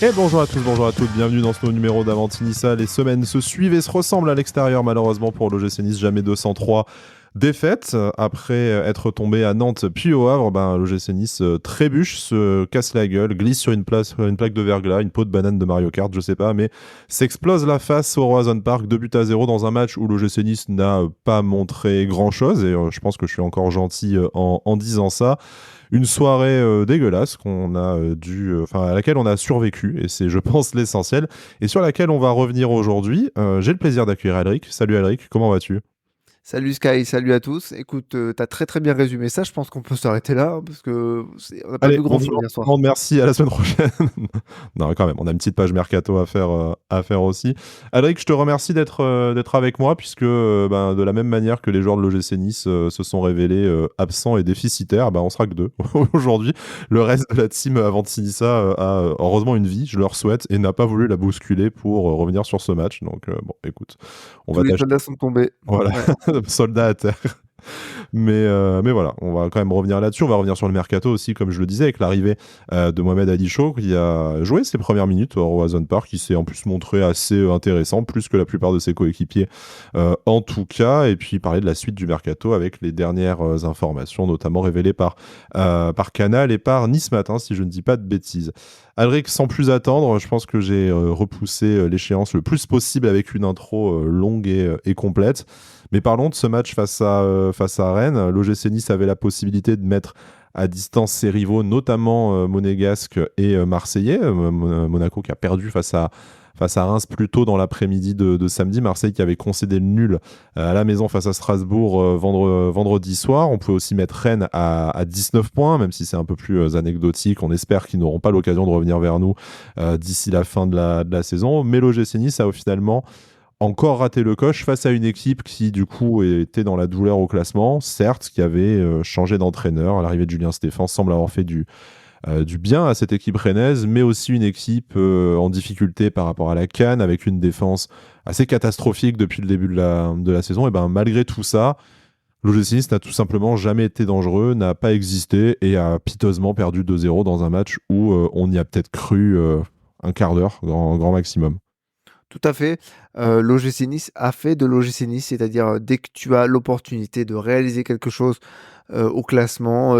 Et bonjour à tous, bonjour à toutes, bienvenue dans ce nouveau numéro d'Avantinissa. Les semaines se suivent et se ressemblent à l'extérieur, malheureusement pour l'OGC Nice, jamais 203 défaites. Après être tombé à Nantes puis au Havre, l'OGC Nice trébuche, se casse la gueule, glisse sur une plaque de verglas, une peau de banane de Mario Kart, je sais pas, mais s'explose la face au Roazhon Park, 2-0 dans un match où l'OGC Nice n'a pas montré grand chose, et je pense que je suis encore gentil en disant ça. Une soirée dégueulasse qu'on a à laquelle on a survécu, et c'est, je pense, l'essentiel, et sur laquelle on va revenir aujourd'hui. J'ai le plaisir d'accueillir Alric. Salut Alric, comment vas-tu? Salut Sky, salut à tous. Écoute, t'as très très bien résumé ça. Je pense qu'on peut s'arrêter là hein, parce que on n'a pas Allez, vu bon grand-chose hier soir. divertissement, merci, à la semaine prochaine. Non, quand même, on a une petite page mercato à faire aussi. Alric, je te remercie d'être avec moi, puisque de la même manière que les joueurs de l'OGC Nice se sont révélés absents et déficitaires, on sera que deux aujourd'hui. Le reste de la team Avantinissa a heureusement une vie, je leur souhaite, et n'a pas voulu la bousculer pour revenir sur ce match. Donc bon, écoute, on Tous va les tâcher. soldats sont tombés. Voilà, Ouais. soldat à terre. Mais voilà, on va quand même revenir là-dessus. On va revenir sur le mercato aussi, comme je le disais, avec l'arrivée de Mohamed Ali Chaud, qui a joué ses premières minutes au Roazhon Park, qui s'est en plus montré assez intéressant, plus que la plupart de ses coéquipiers en tout cas. Et puis parler de la suite du mercato avec les dernières informations, notamment révélées par Canal et par Nice Matin, si je ne dis pas de bêtises. Alric, sans plus attendre, je pense que j'ai repoussé l'échéance le plus possible avec une intro longue et complète. Mais parlons de ce match face à Rennes. L'OGC Nice avait la possibilité de mettre à distance ses rivaux, notamment monégasques et marseillais. Monaco qui a perdu face à Reims plus tôt dans l'après-midi de samedi. Marseille qui avait concédé le nul à la maison face à Strasbourg vendredi soir. On peut aussi mettre Rennes à 19 points, même si c'est un peu plus anecdotique. On espère qu'ils n'auront pas l'occasion de revenir vers nous d'ici la fin de la saison. Mais l'OGC Nice a finalement encore raté le coche face à une équipe qui, du coup, était dans la douleur au classement, certes, qui avait changé d'entraîneur. L'arrivée de Julien Stéphan semble avoir fait du bien à cette équipe rennaise, mais aussi une équipe en difficulté par rapport à la CAN, avec une défense assez catastrophique depuis le début de la saison. Et malgré tout ça, l'OGC Nice n'a tout simplement jamais été dangereux, n'a pas existé et a piteusement perdu 2-0 dans un match où on y a peut-être cru un quart d'heure, grand maximum. Tout à fait. L'OGC Nice a fait de l'OGC Nice, c'est-à-dire dès que tu as l'opportunité de réaliser quelque chose au classement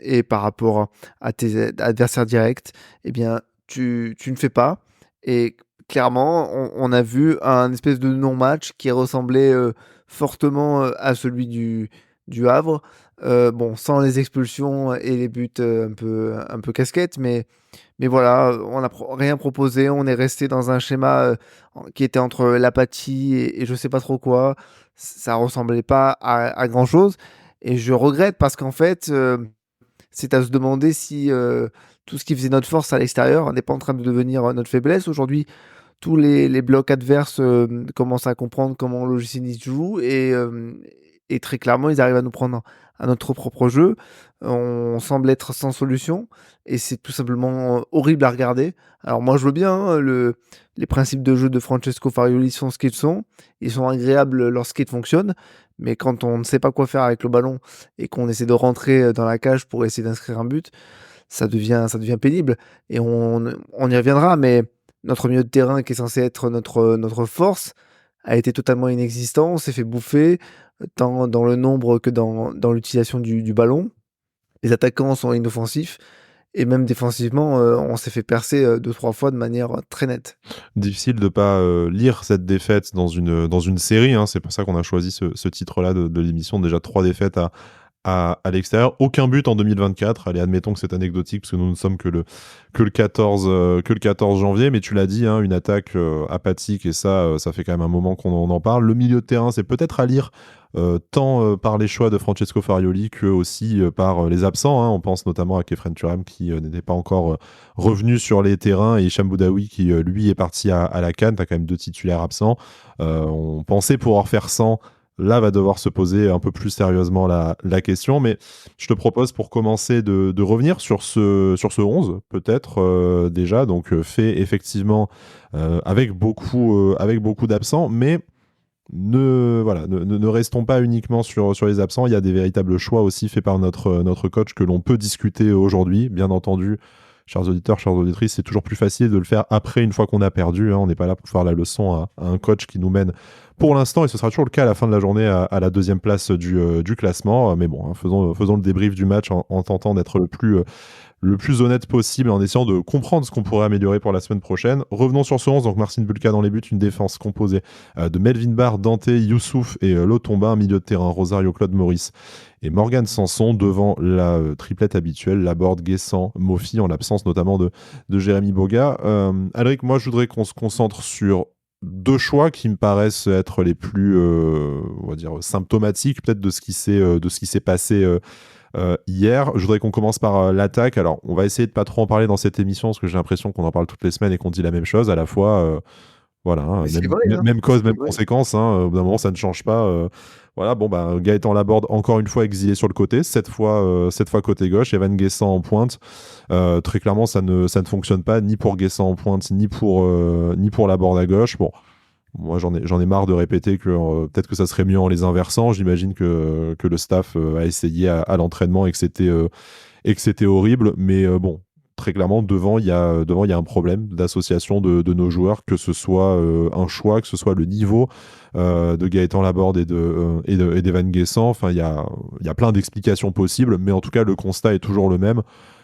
et par rapport à tes adversaires directs, eh bien, tu ne fais pas. Et clairement, on a vu un espèce de non-match qui ressemblait fortement à celui du Havre. Bon, sans les expulsions et les buts un peu casquettes, mais voilà, on n'a rien proposé. On est resté dans un schéma qui était entre l'apathie et je sais pas trop quoi. Ça ressemblait pas à grand-chose. Et je regrette parce qu'en fait, c'est à se demander si tout ce qui faisait notre force à l'extérieur n'est pas en train de devenir notre faiblesse. Aujourd'hui, tous les blocs adverses commencent à comprendre comment l'OGC Nice joue et très clairement, ils arrivent à nous prendre à notre propre jeu. On semble être sans solution et c'est tout simplement horrible à regarder. Alors moi, je veux bien, hein, les principes de jeu de Francesco Farioli sont ce qu'ils sont. Ils sont agréables lorsqu'ils fonctionnent, mais quand on ne sait pas quoi faire avec le ballon et qu'on essaie de rentrer dans la cage pour essayer d'inscrire un but, ça devient pénible. Et on y reviendra, mais notre milieu de terrain, qui est censé être notre force, a été totalement inexistant. On s'est fait bouffer, tant dans le nombre que dans l'utilisation du ballon. Les attaquants sont inoffensifs et même défensivement, on s'est fait percer 2-3 fois de manière très nette. Difficile de pas lire cette défaite dans une série, hein. C'est pour ça qu'on a choisi ce titre-là de l'émission. Déjà 3 défaites à l'extérieur. Aucun but en 2024. Allez, admettons que c'est anecdotique parce que nous ne sommes que le 14 janvier. Mais tu l'as dit, hein, une attaque apathique et ça fait quand même un moment qu'on en parle. Le milieu de terrain, c'est peut-être à lire tant par les choix de Francesco Farioli que aussi par les absents, hein. On pense notamment à Kefren Turam qui n'était pas encore revenu sur les terrains et Hicham Boudaoui qui lui est parti à la CAN. T'as quand même deux titulaires absents. On pensait pouvoir faire sans. Là, va devoir se poser un peu plus sérieusement la question. Mais je te propose pour commencer de revenir sur ce 11, peut-être déjà. Donc, fait effectivement avec beaucoup d'absents. Mais ne restons pas uniquement sur les absents. Il y a des véritables choix aussi faits par notre coach que l'on peut discuter aujourd'hui. Bien entendu, chers auditeurs, chères auditrices, c'est toujours plus facile de le faire après, une fois qu'on a perdu, hein. On n'est pas là pour faire la leçon à un coach qui nous mène pour l'instant, et ce sera toujours le cas à la fin de la journée, à la deuxième place du classement. Mais bon, hein, faisons le débrief du match en tentant d'être le plus honnête possible, en essayant de comprendre ce qu'on pourrait améliorer pour la semaine prochaine. Revenons sur ce 11, donc Marcin Bulka dans les buts, une défense composée de Melvin Barr, Dante, Youssouf et Lotomba, un milieu de terrain, Rosario, Claude Maurice et Morgan Sanson, devant la triplette habituelle, Laborde, Guessant, Mofi, en l'absence notamment de Jérémy Boga. Alric, moi je voudrais qu'on se concentre sur deux choix qui me paraissent être les plus, on va dire, symptomatiques peut-être de ce qui s'est passé hier. Je voudrais qu'on commence par l'attaque. Alors, on va essayer de pas trop en parler dans cette émission, parce que j'ai l'impression qu'on en parle toutes les semaines et qu'on dit la même chose à la fois. Voilà, hein, Mais c'est vrai, hein, même cause, c'est même vrai. conséquence, hein. Au bout d'un moment, ça ne change pas. Voilà, bon, bah, Gaëtan Laborde, encore une fois exilé sur le côté, cette fois côté gauche. Evan Guessant en pointe. Très clairement, ça ne fonctionne pas, ni pour Guessant en pointe, ni pour Laborde à gauche. Bon, moi, j'en ai marre de répéter que peut-être que ça serait mieux en les inversant. J'imagine que le staff a essayé à l'entraînement et que c'était horrible. Mais bon, très clairement, devant, il y a un problème d'association de nos joueurs, que ce soit un choix, que ce soit le niveau de Gaëtan Laborde et d'Evan Guessant. Enfin, il y a plein d'explications possibles, mais en tout cas, le constat est toujours le même.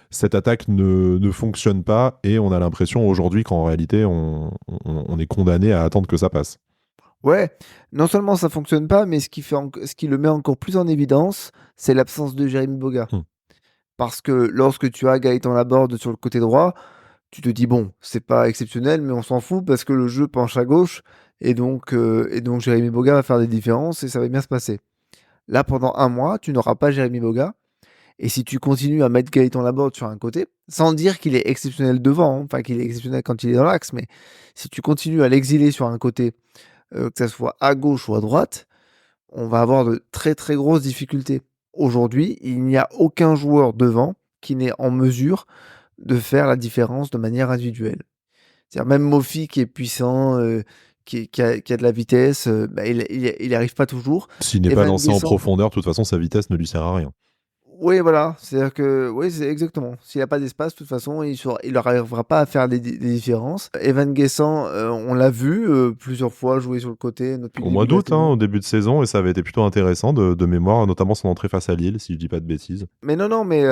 Cette attaque ne fonctionne pas, et on a l'impression aujourd'hui qu'en réalité, on est condamné à attendre que ça passe. Ouais, non seulement ça fonctionne pas, mais ce qui le met encore plus en évidence, c'est l'absence de Jérémy Boga. Hmm. Parce que lorsque tu as Gaëtan Laborde sur le côté droit, tu te dis: «Bon, c'est pas exceptionnel, mais on s'en fout parce que le jeu penche à gauche et donc Jérémy Boga va faire des différences et ça va bien se passer». Là, pendant un mois, tu n'auras pas Jérémy Boga et si tu continues à mettre Gaëtan Laborde sur un côté, sans dire qu'il est exceptionnel devant, hein, enfin qu'il est exceptionnel quand il est dans l'axe, mais si tu continues à l'exiler sur un côté, que ça soit à gauche ou à droite, on va avoir de très, très grosses difficultés. Aujourd'hui, il n'y a aucun joueur devant qui n'est en mesure de faire la différence de manière individuelle. C'est-à-dire même Mofi qui est puissant, qui a de la vitesse, bah, il y arrive pas toujours. S'il n'est pas Evan lancé en Guessant, profondeur, de toute façon, sa vitesse ne lui sert à rien. oui, voilà, c'est-à-dire que oui, c'est exactement. S'il a pas d'espace, de toute façon, il n'arrivera pas à faire des différences. Evan Guessant, on l'a vu, plusieurs fois jouer sur le côté depuis Au le mois début de la d'août, hein, saison. au début de saison, et ça avait été plutôt intéressant de mémoire, notamment son entrée face à Lille, si je dis pas de bêtises. Mais non, non, mais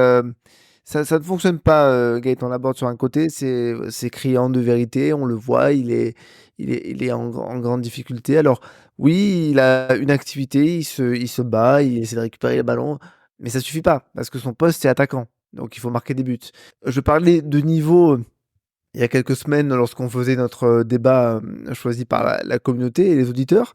ça ne fonctionne pas, Gaëtan Laborde sur un côté, c'est criant de vérité, on le voit, il est en grande difficulté. Alors oui, il a une activité, il se bat, il essaie de récupérer le ballon, mais ça suffit pas parce que son poste, c'est attaquant, donc il faut marquer des buts. Je parlais de niveau, il y a quelques semaines lorsqu'on faisait notre, débat, choisi par la communauté et les auditeurs.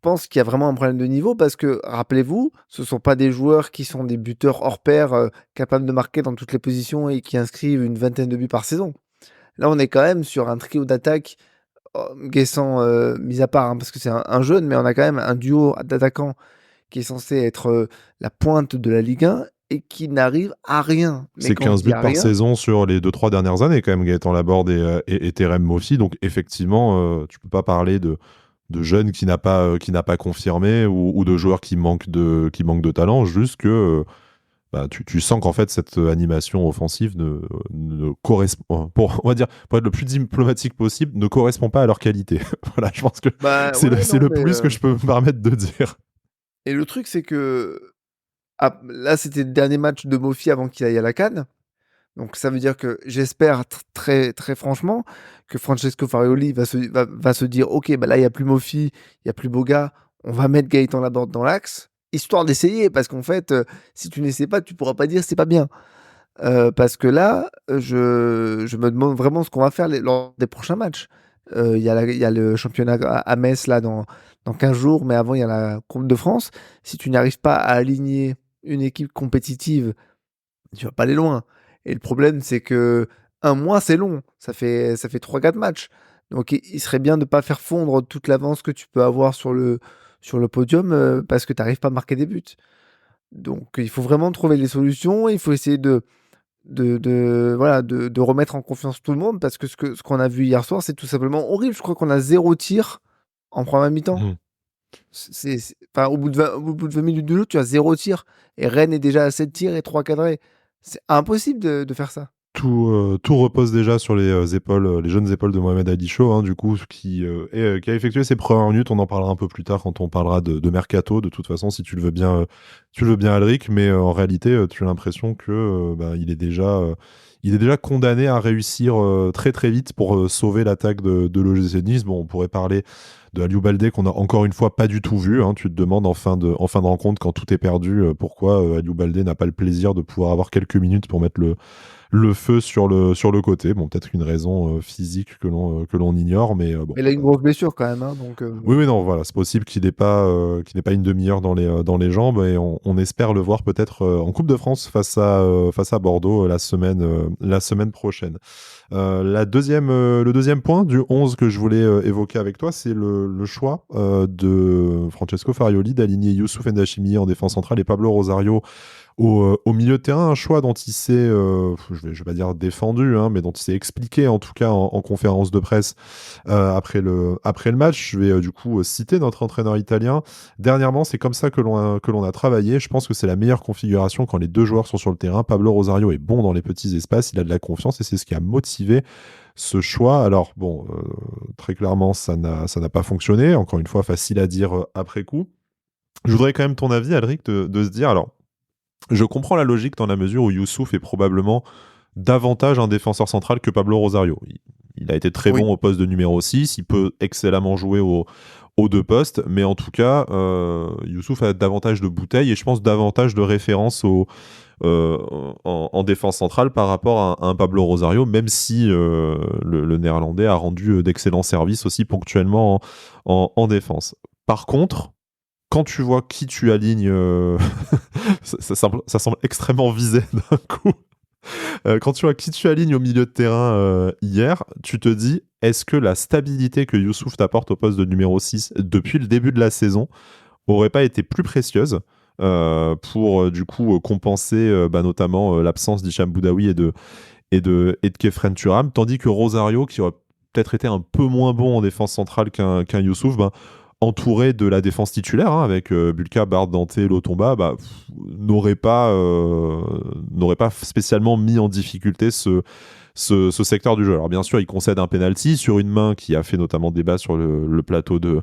Pense qu'il y a vraiment un problème de niveau parce que, rappelez-vous, ce ne sont pas des joueurs qui sont des buteurs hors pair, capables de marquer dans toutes les positions et qui inscrivent une vingtaine de buts par saison. Là, on est quand même sur un trio d'attaque, Guessant, mis à part, hein, parce que c'est un jeune, mais on a quand même un duo d'attaquants qui est censé être, la pointe de la Ligue 1 et qui n'arrive à rien. Mais C'est quand je 15 dis buts à par rien, saison sur les 2-3 dernières années, quand même, Gaëtan Laborde et Terem Moffi. Donc, effectivement, tu peux pas parler de jeunes qui n'a pas confirmé, ou de joueurs qui manquent de talent, juste que bah, tu sens qu'en fait, cette animation offensive ne correspond, on va dire, pour être le plus diplomatique possible, ne correspond pas à leur qualité. Voilà, je pense que bah, ouais, c'est non, le mais, plus que je peux me permettre de dire. et le truc, c'est que, là, c'était le dernier match de Mofi avant qu'il aille à la CAN. Donc ça veut dire que j'espère très, très franchement que Francesco Farioli va se dire: «OK, bah, là, il y a plus Mofi, il y a plus Boga, on va mettre Gaëtan Laborde dans l'axe», histoire d'essayer parce qu'en fait, si tu n'essaies pas, tu pourras pas dire: «C'est pas bien». Parce que là, je me demande vraiment ce qu'on va faire lors des prochains matchs. Il y a le championnat à Metz là dans 15 jours, mais avant il y a la Coupe de France. Si tu n'arrives pas à aligner une équipe compétitive, tu vas pas aller loin et le problème, c'est que un mois, c'est long. Ça fait 3 4 matchs. Donc il serait bien de ne pas faire fondre toute l'avance que tu peux avoir sur le podium, parce que tu arrives pas à marquer des buts. Donc il faut vraiment trouver les solutions. Il faut essayer voilà, de remettre en confiance tout le monde parce que ce qu'on a vu hier soir, c'est tout simplement horrible. Je crois qu'on a 0 tir en première mi-temps. Mhm. Enfin, au bout de 20 minutes de jeu, tu as 0 tir et Rennes est déjà à 7 tirs et 3 cadrés. C'est impossible de faire ça. Tout repose déjà sur les épaules, les jeunes épaules de Mohamed Ali Chaud, hein, du coup, qui a effectué ses premières minutes. On en parlera un peu plus tard quand on parlera de mercato. De toute façon, si tu le veux bien, Alric. Mais en réalité, tu as l'impression que il est déjà condamné à réussir très très vite pour sauver l'attaque de l'OGC Nice. Bon, on pourrait parler de Aliou Baldé qu'on a encore une fois pas du tout vu, hein. Tu te demandes en fin de rencontre, quand tout est perdu, pourquoi Aliou Baldé n'a pas le plaisir de pouvoir avoir quelques minutes pour mettre le feu sur le côté. Bon, peut-être une raison physique que l'on ignore, mais bon. Mais il a une grosse blessure quand même, hein, donc Oui, oui, non, voilà, c'est possible qu'il n'ait pas une demi-heure dans les jambes, et on espère le voir peut-être en Coupe de France face à Bordeaux la semaine prochaine. Le deuxième point du 11 que je voulais évoquer avec toi, c'est le choix de Francesco Farioli d'aligner Youssouf Ndachimi en défense centrale et Pablo Rosario au milieu de terrain. Un choix dont il s'est, je vais pas dire défendu, hein, mais dont il s'est expliqué en tout cas en conférence de presse après le match. Je vais du coup citer notre entraîneur italien. Dernièrement, c'est comme ça que l'on a travaillé. Je pense que c'est la meilleure configuration quand les deux joueurs sont sur le terrain. Pablo Rosario est bon dans les petits espaces, il a de la confiance, et c'est ce qui a motivé ce choix. Alors bon, très clairement, ça n'a pas fonctionné. Encore une fois, facile à dire après coup. Je voudrais quand même ton avis, Alric, de se dire, alors, je comprends la logique dans la mesure où Youssouf est probablement davantage un défenseur central que Pablo Rosario. Il a été très oui. bon au poste de numéro 6, il peut excellemment jouer aux deux postes, mais en tout cas, Youssouf a davantage de bouteilles et je pense davantage de références euh, en défense centrale par rapport à un Pablo Rosario, même si le Néerlandais a rendu d'excellents services aussi ponctuellement en défense. Par contre, quand tu vois qui tu alignes, ça semble extrêmement visé d'un coup. Quand tu vois qui tu alignes au milieu de terrain hier, tu te dis, est-ce que la stabilité que Youssouf t'apporte au poste de numéro 6 depuis le début de la saison aurait pas été plus précieuse pour du coup compenser notamment l'absence d'Hicham Boudaoui et de Kefren Turam, tandis que Rosario, qui aurait peut-être été un peu moins bon en défense centrale qu'un Youssouf, entouré de la défense titulaire, hein, avec Bulka, Bard, Dante, Lotomba, n'aurait pas spécialement mis en difficulté ce secteur du jeu. Alors bien sûr, il concède un penalty sur une main qui a fait notamment débat sur le plateau de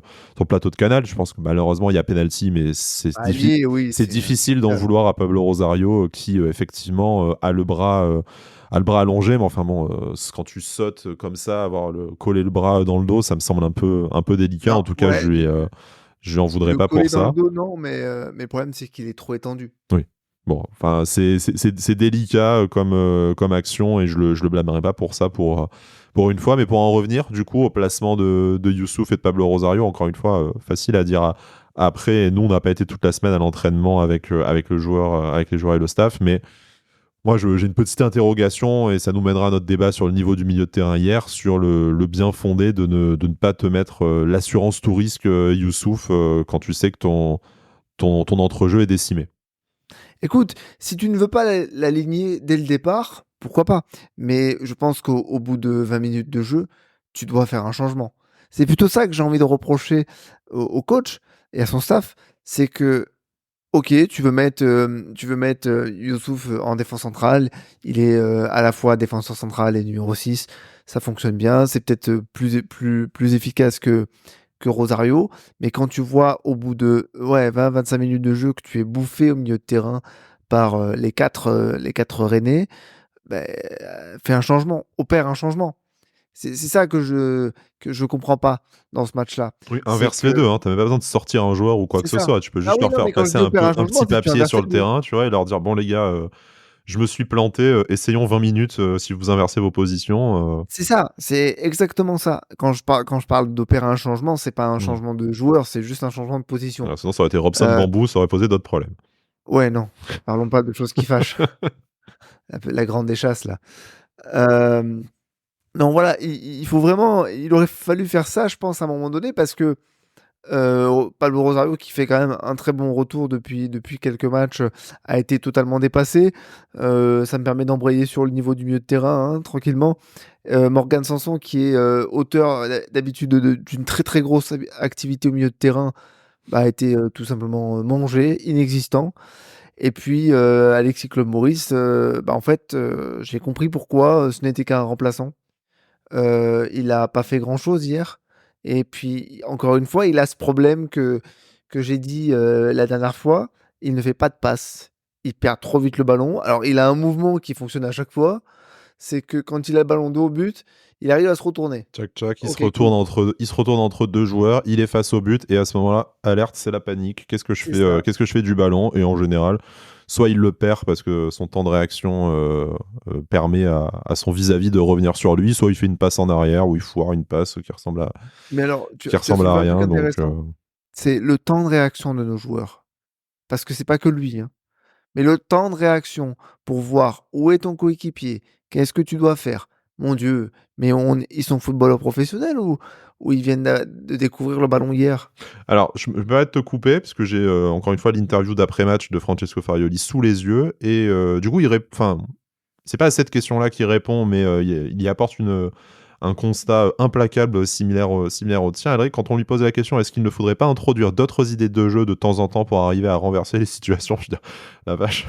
Canal. Je pense que malheureusement, il y a penalty, mais Allié, oui, c'est c'est difficile d'en injustifiable. vouloir à Pablo Rosario, qui effectivement a le bras allongé, mais enfin bon, quand tu sautes comme ça, coller le bras dans le dos, ça me semble un peu délicat. Non, En tout cas, ouais, je lui en voudrais le pas pour coller dans le ça. dos, non, mais le problème, c'est qu'il est trop étendu. Oui. Bon, enfin, c'est délicat comme action, et je le blâmerai pas pour ça pour une fois. Mais pour en revenir, du coup, au placement de Youssouf et de Pablo Rosario, encore une fois, facile à dire après. Nous, on n'a pas été toute la semaine à l'entraînement avec avec les joueurs et le staff, mais moi, j'ai une petite interrogation, et ça nous mènera à notre débat sur le niveau du milieu de terrain hier, sur le bien fondé de ne pas te mettre l'assurance tout risque Youssouf quand tu sais que ton entrejeu est décimé. Écoute, si tu ne veux pas l'aligner dès le départ, pourquoi pas? Mais je pense qu'au bout de 20 minutes de jeu, tu dois faire un changement. C'est plutôt ça que j'ai envie de reprocher au coach et à son staff, c'est que, OK, tu veux mettre, Youssouf, en défense centrale. Il est, à la fois défenseur central et numéro 6. Ça fonctionne bien. C'est peut-être, plus efficace que Rosario. Mais quand tu vois au bout de, ouais, 20-25 minutes de jeu que tu es bouffé au milieu de terrain par, les 4 rennais, beh, fais un changement, opère un changement. C'est ça que je comprends pas dans ce match-là. Oui, C'est inverse les que deux, hein. T'as même pas besoin de sortir un joueur ou quoi c'est que ce ça. soit. Tu peux Ah juste oui, leur non, faire mais quand je passer dis opère un un changement, petit c'est que tu papier inverses sur les le 2. terrain, tu vois, et leur dire, bon les gars, je me suis planté, essayons 20 minutes si vous inversez vos positions. C'est ça, c'est exactement ça. Quand je parle d'opérer un changement, c'est pas un Hmm. changement de joueur, c'est juste un changement de position. Voilà, sinon, ça aurait été Robson Heu, Bambou, ça aurait posé d'autres problèmes. ouais, non, parlons pas de choses qui fâchent. La grande des chasses là. Hem, non, voilà, il faut vraiment il aurait fallu faire ça, je pense, à un moment donné parce que, Pablo Rosario qui fait quand même un très bon retour depuis quelques matchs, a été totalement dépassé. Ça me permet d'embrayer sur le niveau du milieu de terrain, hein, tranquillement. Morgan Sanson qui est, auteur d'habitude d'une très, très grosse activité au milieu de terrain, bah, a été, tout simplement, mangé, inexistant. Et puis, Alexis Claude Maurice, en fait, j'ai compris pourquoi ce n'était qu'un remplaçant. Il a pas fait grand-chose hier et puis, encore une fois, il a ce problème que j'ai dit, la dernière fois, il ne fait pas de passes. Il perd trop vite le ballon. Alors, il a un mouvement qui fonctionne à chaque fois, c'est que quand il a le ballon dos au but, il arrive à se retourner. Tchac tchac, OK, cool. il se retourne entre deux joueurs, il est face au but et à ce moment-là, alerte, c'est la panique. C'est ça. Qu'est-ce que je fais du ballon? Et en général, soit il le perd parce que son temps de réaction permet à son vis-à-vis de revenir sur lui, soit il fait une passe en arrière ou il foire une passe Mais alors, qui tu as ressemble à soulevé un truc rien. Donc, intéressant, c'est le temps de réaction de nos joueurs. Parce que c'est pas que lui, hein. Mais le temps de réaction pour voir où est ton coéquipier, qu'est-ce que tu dois faire? Mon Dieu, mais ils sont footballeurs professionnels ou ils viennent de découvrir le ballon hier? alors, je me permets de te couper parce que j'ai encore une fois l'interview d'après-match de Francesco Farioli sous les yeux et du coup, enfin, c'est pas à cette question-là qu'il répond, mais il y apporte un constat implacable similaire au tien. Adrien, quand on lui posait la question, est-ce qu'il ne faudrait pas introduire d'autres idées de jeu de temps en temps pour arriver à renverser les situations? Je veux dire, la vache.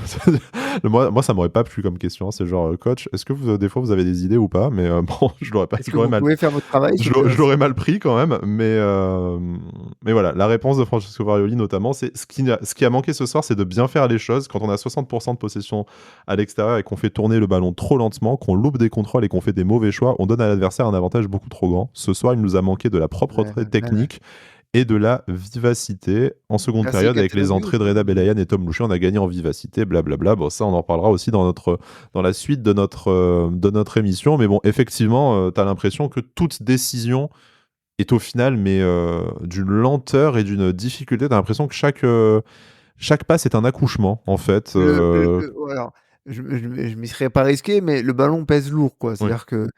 Moi, ça m'aurait pas plu comme question. C'est genre, coach, est-ce que des fois vous avez des idées ou pas? Mais bon, Est-ce que vous pouvez faire votre travail, s'il vous plaît, je aussi? l'aurais mal pris quand même, mais voilà, la réponse de Francesco Varioli notamment, c'est ce qui a manqué ce soir, c'est de bien faire les choses. Quand on a 60% de possession à l'extérieur et qu'on fait tourner le ballon trop lentement, qu'on loupe des contrôles et qu'on fait des mauvais choix, on donne à l'adversaire un avantage beaucoup trop grand. Ce soir, il nous a manqué de la Ouais, propreté ouais, ouais. technique et de la vivacité. En seconde Merci période, avec les Gatelovic entrées de aussi, Reda hein, mais Belayan et Tom Louchet, on a gagné en vivacité, blablabla. Bon, ça, on en reparlera aussi dans la suite de notre émission. Mais bon, effectivement, tu as l'impression que toute décision est au final, mais d'une lenteur et d'une difficulté. Tu as l'impression que chaque passe est un accouchement, en fait. alors, je m'y serais pas risqué, mais le ballon pèse lourd, quoi. Oui. C'est-à-dire qu'ils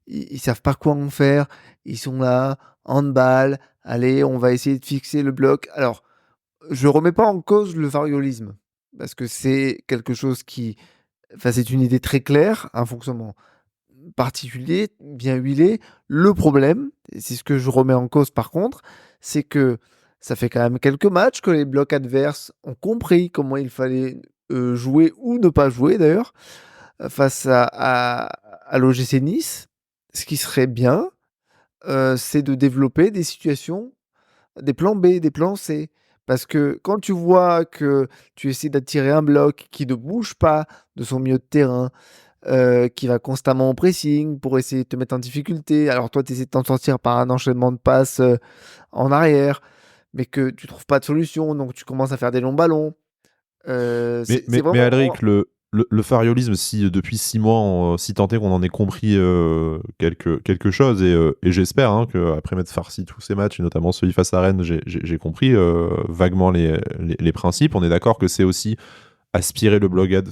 ils savent pas quoi en faire. Ils sont là, handball, allez, on va essayer de fixer le bloc. Alors, je remets pas en cause le variolisme, parce que c'est quelque chose qui enfin, c'est une idée très claire, un fonctionnement particulier, bien huilé. Le problème, et c'est ce que je remets en cause par contre, c'est que ça fait quand même quelques matchs que les blocs adverses ont compris comment il fallait jouer ou ne pas jouer d'ailleurs face à l'OGC Nice. Ce qui serait bien, c'est de développer des situations, des plans B, des plans C. Parce que quand tu vois que tu essaies d'attirer un bloc qui ne bouge pas de son milieu de terrain, qui va constamment au pressing pour essayer de te mettre en difficulté. Alors toi, tu essaies de t'en sortir par un enchaînement de passes, en arrière, mais que tu trouves pas de solution, donc tu commences à faire des longs ballons. C'est Mais vraiment Alric, le fariolisme, si depuis 6 mois, si tant est qu'on en ait compris quelque chose, et j'espère hein, qu'après m'être farci tous ces matchs, et notamment celui face à Rennes, j'ai compris vaguement les principes. On est d'accord que c'est aussi aspirer le bloc mais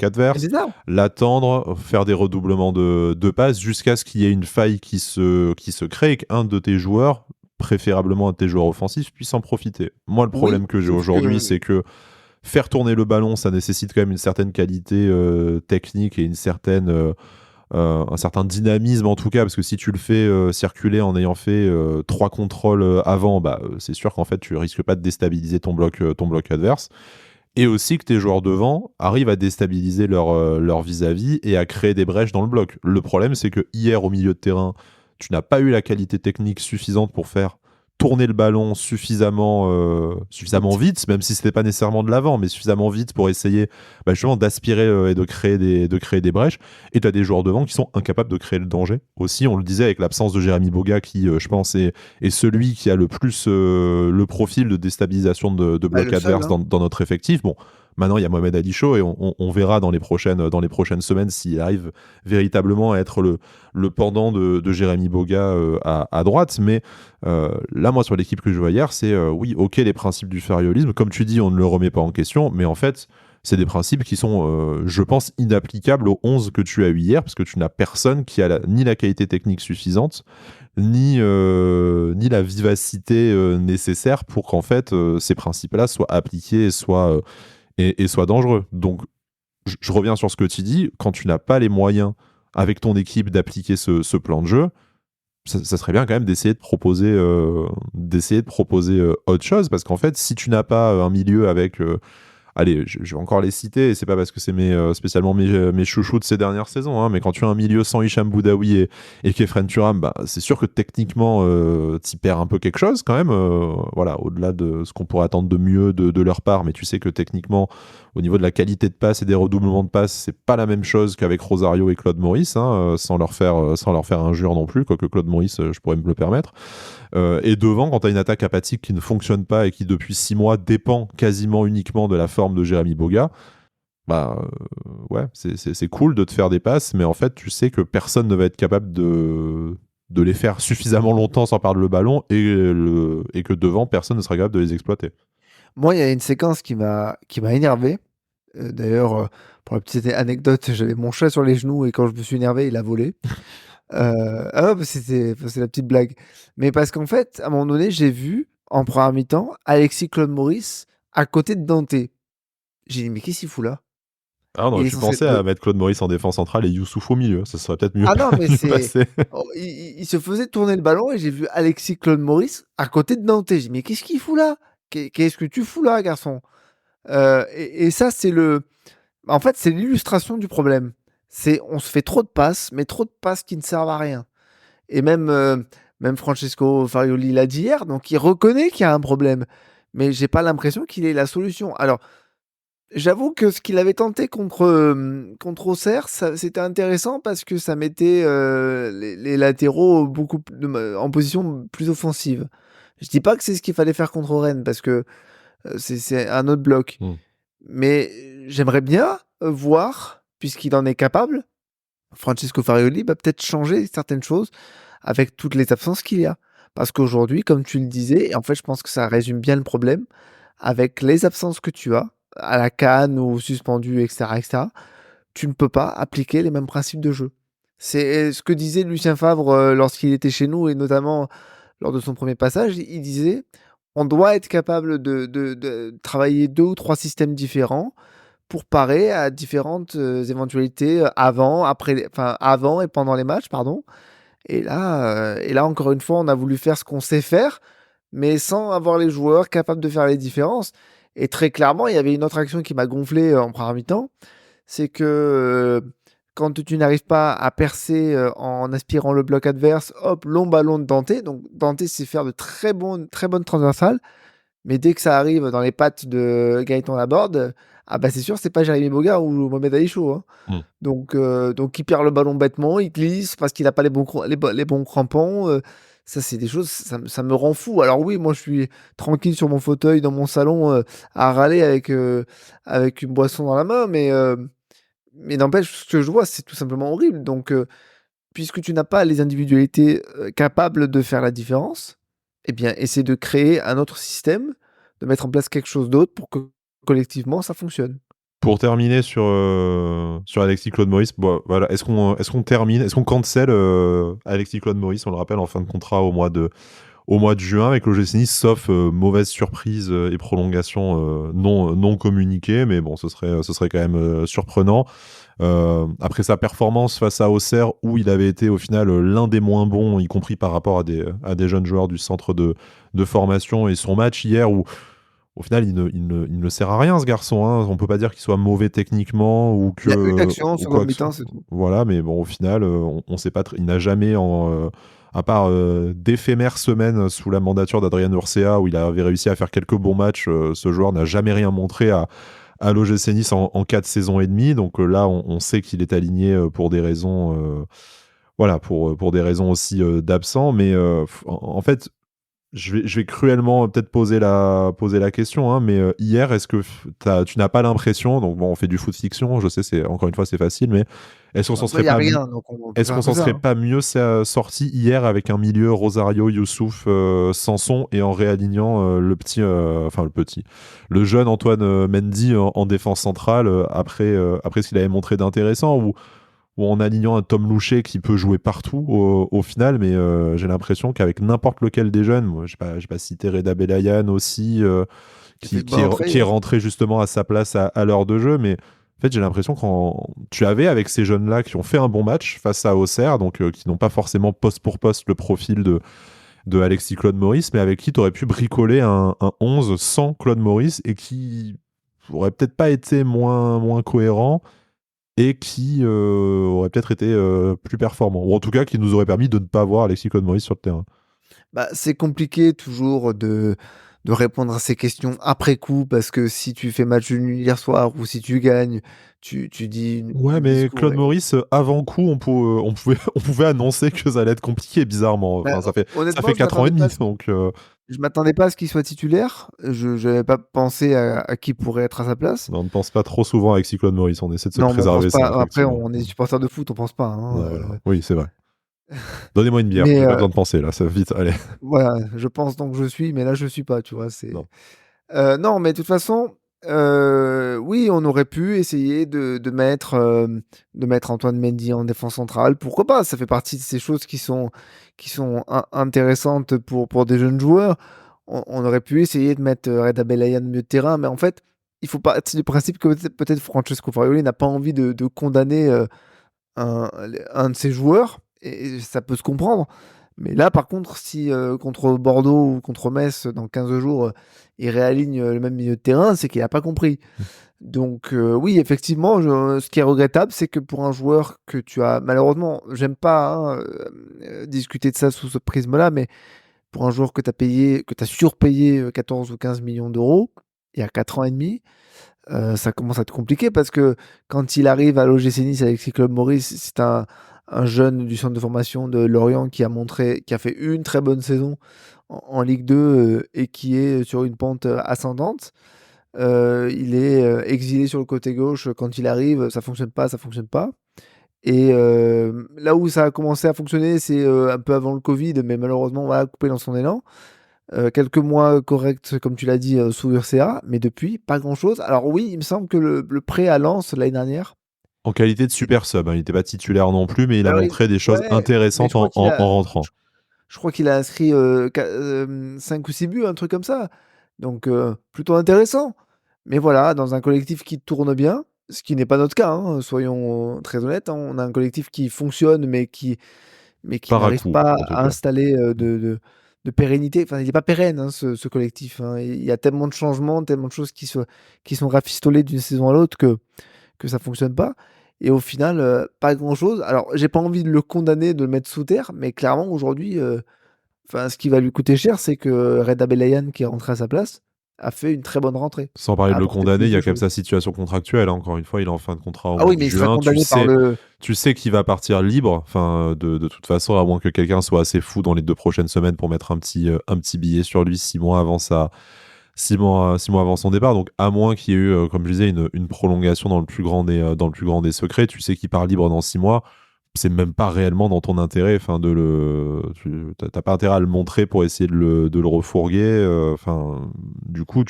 adverse, c'est ça. l'attendre, faire des redoublements de passes jusqu'à ce qu'il y ait une faille qui se crée et qu'un de tes joueurs, préférablement un de tes joueurs offensifs, puisse en profiter. Moi, le Oui, problème que j'ai sauf aujourd'hui, que c'est que faire tourner le ballon, ça nécessite quand même une certaine qualité technique et un certain dynamisme en tout cas, parce que si tu le fais circuler en ayant fait 3 contrôles avant, c'est sûr qu'en fait tu risques pas de déstabiliser ton bloc adverse. Et aussi que tes joueurs devant arrivent à déstabiliser leur vis-à-vis et à créer des brèches dans le bloc. Le problème, c'est que hier, au milieu de terrain, tu n'as pas eu la qualité technique suffisante pour faire tourner le ballon suffisamment vite. vite, même si c'était pas nécessairement de l'avant, mais suffisamment vite pour essayer justement d'aspirer et de créer des brèches. Et tu as des joueurs devant qui sont incapables de créer le danger. Aussi, on le disait avec l'absence de Jérémy Boga, qui, je pense, est celui qui a le plus le profil de déstabilisation de Bah, bloc le seul, adverse hein. dans notre effectif. Bon, maintenant, il y a Mohamed Ali Chaud et on verra dans les prochaines semaines s'il arrive véritablement à être le pendant de Jérémy Boga à droite. Mais là, moi, sur l'équipe que je vois hier, c'est oui, ok, les principes du fariolisme. Comme tu dis, on ne le remet pas en question, mais en fait, c'est des principes qui sont, je pense, inapplicables aux 11 que tu as eu hier, parce que tu n'as personne qui a ni la qualité technique suffisante, ni la vivacité nécessaire pour qu'en fait ces principes-là soient appliqués et soient dangereux. Donc, je reviens sur ce que tu dis, quand tu n'as pas les moyens avec ton équipe d'appliquer ce plan de jeu, ça serait bien quand même d'essayer de proposer autre chose, parce qu'en fait, si tu n'as pas un milieu avec allez, je vais encore les citer, et c'est pas parce que c'est spécialement mes chouchous de ces dernières saisons, hein, mais quand tu as un milieu sans Hicham Boudaoui et Kefren Turam, bah, c'est sûr que techniquement, t'y perds un peu quelque chose quand même. Voilà, au-delà de ce qu'on pourrait attendre de mieux de leur part, mais tu sais que techniquement, au niveau de la qualité de passe et des redoublements de passe, c'est pas la même chose qu'avec Rosario et Claude Maurice, hein, sans leur faire injure non plus, quoique Claude Maurice, je pourrais me le permettre. Et devant, quand tu as une attaque apathique qui ne fonctionne pas et qui depuis 6 mois dépend quasiment uniquement de la forme de Jérémy Boga, bah ouais, c'est cool de te faire des passes, mais en fait, tu sais que personne ne va être capable de les faire suffisamment longtemps sans perdre le ballon, et que devant, personne ne sera capable de les exploiter. Moi, il y a une séquence qui m'a énervé. D'ailleurs, pour la petite anecdote, j'avais mon chat sur les genoux et quand je me suis énervé, il a volé. Ah ouais, c'est la petite blague. Mais parce qu'en fait, à un moment donné, j'ai vu, en première mi-temps, Alexis Claude Maurice à côté de Dante. J'ai dit: «Mais qu'est-ce qu'il fout là?» Ah non, Il est tu censé pensais être à de mettre Claude Maurice en défense centrale et Youssouf au milieu, ça serait peut-être mieux, ah non, mais mieux c'est passé. oh, il se faisait tourner le ballon et j'ai vu Alexis Claude Maurice à côté de Dante. J'ai dit: «Mais qu'est-ce qu'il fout là? Qu'est-ce que tu fous là, garçon?» Et ça, en fait, c'est l'illustration du problème. C'est on se fait trop de passes, mais trop de passes qui ne servent à rien. Et même Francesco Farioli l'a dit hier, donc il reconnaît qu'il y a un problème. Mais j'ai pas l'impression qu'il ait la solution. Alors, j'avoue que ce qu'il avait tenté contre Auxerre, c'était intéressant parce que ça mettait les latéraux en position plus offensive. Je dis pas que c'est ce qu'il fallait faire contre Rennes parce que c'est un autre bloc. Mm. Mais j'aimerais bien voir, puisqu'il en est capable, Francesco Farioli va peut-être changer certaines choses avec toutes les absences qu'il y a. Parce qu'aujourd'hui, comme tu le disais, et en fait, je pense que ça résume bien le problème, avec les absences que tu as, à la CAN ou suspendues, etc., tu ne peux pas appliquer les mêmes principes de jeu. C'est ce que disait Lucien Favre lorsqu'il était chez nous, et notamment lors de son premier passage. Il disait, on doit être capable de travailler 2 ou 3 systèmes différents pour parer à différentes éventualités avant et pendant les matchs, pardon. Et là, encore une fois, on a voulu faire ce qu'on sait faire, mais sans avoir les joueurs capables de faire les différences. Et très clairement, il y avait une autre action qui m'a gonflé en première mi-temps, c'est que quand tu n'arrives pas à percer en aspirant le bloc adverse, hop, long ballon de Dante. Donc Dante sait faire de très bonnes transversales, mais dès que ça arrive dans les pattes de Gaëtan Laborde, ah bah c'est sûr, c'est pas Jérémy Boga ou Mohamed Aïcho, hein. Mm. Donc il perd le ballon bêtement, il glisse parce qu'il n'a pas les bons crampons. Ça, c'est des choses, ça me rend fou. Alors oui, moi je suis tranquille sur mon fauteuil dans mon salon à râler avec une boisson dans la main, mais n'empêche, ce que je vois, c'est tout simplement horrible. Donc, puisque tu n'as pas les individualités capables de faire la différence, eh bien, essaie de créer un autre système, de mettre en place quelque chose d'autre pour que collectivement ça fonctionne. Pour terminer sur Alexis Claude Maurice, bon, voilà, est-ce qu'on termine, est-ce qu'on cancel Alexis Claude Maurice, on le rappelle, en fin de contrat au mois de juin avec l'OGC Nice, sauf mauvaise surprise et prolongation non communiquée, mais bon, ce serait quand même surprenant. Après sa performance face à Auxerre, où il avait été au final l'un des moins bons, y compris par rapport à des jeunes joueurs du centre de formation, et son match hier où au final il ne sert à rien, ce garçon, hein. On peut pas dire qu'il soit mauvais techniquement Il y a une action en ou quoi seconde que ce soit. mi-temps, c'est tout. Voilà, mais bon, au final, on sait pas, il n'a jamais à part d'éphémères semaines sous la mandature d'Adrien Urcea où il avait réussi à faire quelques bons matchs, ce joueur n'a jamais rien montré à l'OGC Nice en 4 saisons et demie. Donc là, on sait qu'il est aligné pour des raisons, voilà, pour des raisons aussi d'absent. Mais en fait, je vais cruellement peut-être poser la question, hein, mais hier, est-ce que tu n'as pas l'impression, donc bon, on fait du foot fiction, je sais, encore une fois, c'est facile, mais est-ce qu'on s'en Après, il serait y a pas rien, donc on peut est-ce qu'on faire que s'en ça, serait hein. pas mieux sorti hier avec un milieu Rosario, Youssouf, Sanson, et en réalignant le jeune Antoine Mendy en défense centrale, après ce qu'il avait montré d'intéressant, ou en alignant un Tom Louchet qui peut jouer partout au final, mais j'ai l'impression qu'avec n'importe lequel des jeunes, moi j'ai pas cité Reda Belayan aussi, Bah, après, qui est rentré justement à sa place à l'heure de jeu, mais en fait j'ai l'impression que tu avais avec ces jeunes-là qui ont fait un bon match face à Auxerre, donc qui n'ont pas forcément poste pour poste le profil de Alexis Claude Maurice, mais avec qui tu aurais pu bricoler un 11 sans Claude Maurice, et qui aurait peut-être pas été moins cohérent et qui aurait peut-être été plus performant. Ou en tout cas, qui nous aurait permis de ne pas voir Alexis Claude Maurice sur le terrain. Bah, c'est compliqué toujours de répondre à ces questions après coup parce que si tu fais match nul hier soir ou si tu gagnes, tu dis Ouais, le mais discours Claude est Maurice, avant coup, on pouvait annoncer que ça allait être compliqué, bizarrement. bah, Enfin, ça honnêtement, fait 4 ans et demi, donc je m'attendais pas à ce qu'il soit titulaire. Je n'avais pas pensé à qui pourrait être à sa place. on ne pense pas trop souvent à Alexis Claude Maurice. On essaie de se Non, mais on pense préserver ça, pas après effectivement. on est supporter de foot, on pense pas, hein, Voilà. Oui, c'est vrai. Donnez-moi une bière, mais j'ai pas besoin de penser là, ça va vite, allez. voilà, je pense donc je suis, mais là je suis pas, tu vois? Non. Non, mais de toute façon, oui, on aurait pu essayer de mettre Antoine Mendy en défense centrale. Pourquoi pas? Ça fait partie de ces choses qui sont intéressantes pour des jeunes joueurs. On aurait pu essayer de mettre, Reda Benatia milieu de terrain, mais en fait, il faut partir du principe que peut-être Francesco Farioli n'a pas envie de condamner, un de ses joueurs et ça peut se comprendre. Mais là, par contre, si, contre Bordeaux ou contre Metz, dans 15 jours, il réaligne, le même milieu de terrain, c'est qu'il a pas compris. Donc, oui, effectivement, ce qui est regrettable, c'est que pour un joueur que tu as malheureusement, j'aime pas, hein, discuter de ça sous ce prisme-là, mais pour un joueur que tu as surpayé, 14 ou 15 millions d'euros, il y a 4 ans et demi, ça commence à être compliqué parce que quand il arrive à l'OGC Nice avec ses clubs Maurice, c'est un jeune du centre de formation de Lorient qui a fait une très bonne saison en Ligue 2 et qui est sur une pente ascendante. Il est exilé sur le côté gauche quand il arrive, ça fonctionne pas, ça fonctionne pas. Et là où ça a commencé à fonctionner, c'est un peu avant le Covid, mais malheureusement, on va couper dans son élan. Quelques mois corrects, comme tu l'as dit, sous URCA, mais depuis, pas grand-chose. Alors oui, il me semble que le prêt à Lens l'année dernière, En qualité de c'est super sub, hein, il était pas titulaire non plus, mais il a alors montré des choses ouais, mais intéressantes en rentrant. je crois qu'il a inscrit, 5 ou 6 buts, un truc comme ça. Donc plutôt intéressant. Mais voilà, dans un collectif qui tourne bien, ce qui n'est pas notre cas, hein, soyons très honnêtes, hein. On a un collectif qui fonctionne, mais qui Par à n'arrive coup, pas en tout à cas. installer, de pérennité. Enfin, il est pas pérenne, hein, ce collectif, hein. Il y a tellement de changements, tellement de choses qui sont rafistolées d'une saison à l'autre que ça fonctionne pas et au final, pas grand-chose. Alors, j'ai pas envie de le condamner, de le mettre sous terre, mais clairement aujourd'hui, enfin, ce qui va lui coûter cher, c'est que Reda Benatia, qui est rentré à sa place, a fait une très bonne rentrée, Sans parler a de le apporté condamner, plus il y de a quand même choses. sa situation contractuelle, hein. Encore une fois, il est en fin de contrat au Ah mois oui, de mais il sera juin. condamné par le Tu sais qu'il va partir libre. Enfin, de toute façon, à moins que quelqu'un soit assez fou dans les 2 prochaines semaines pour mettre un petit billet sur lui 6 mois avant 6 mois avant son départ. Donc, à moins qu'il y ait eu, comme je disais, une prolongation dans le plus grand des secrets, tu sais qu'il part libre dans 6 mois. C'est même pas réellement dans ton intérêt. Enfin, t'as pas intérêt à le montrer pour essayer de le refourguer. Enfin, du coup,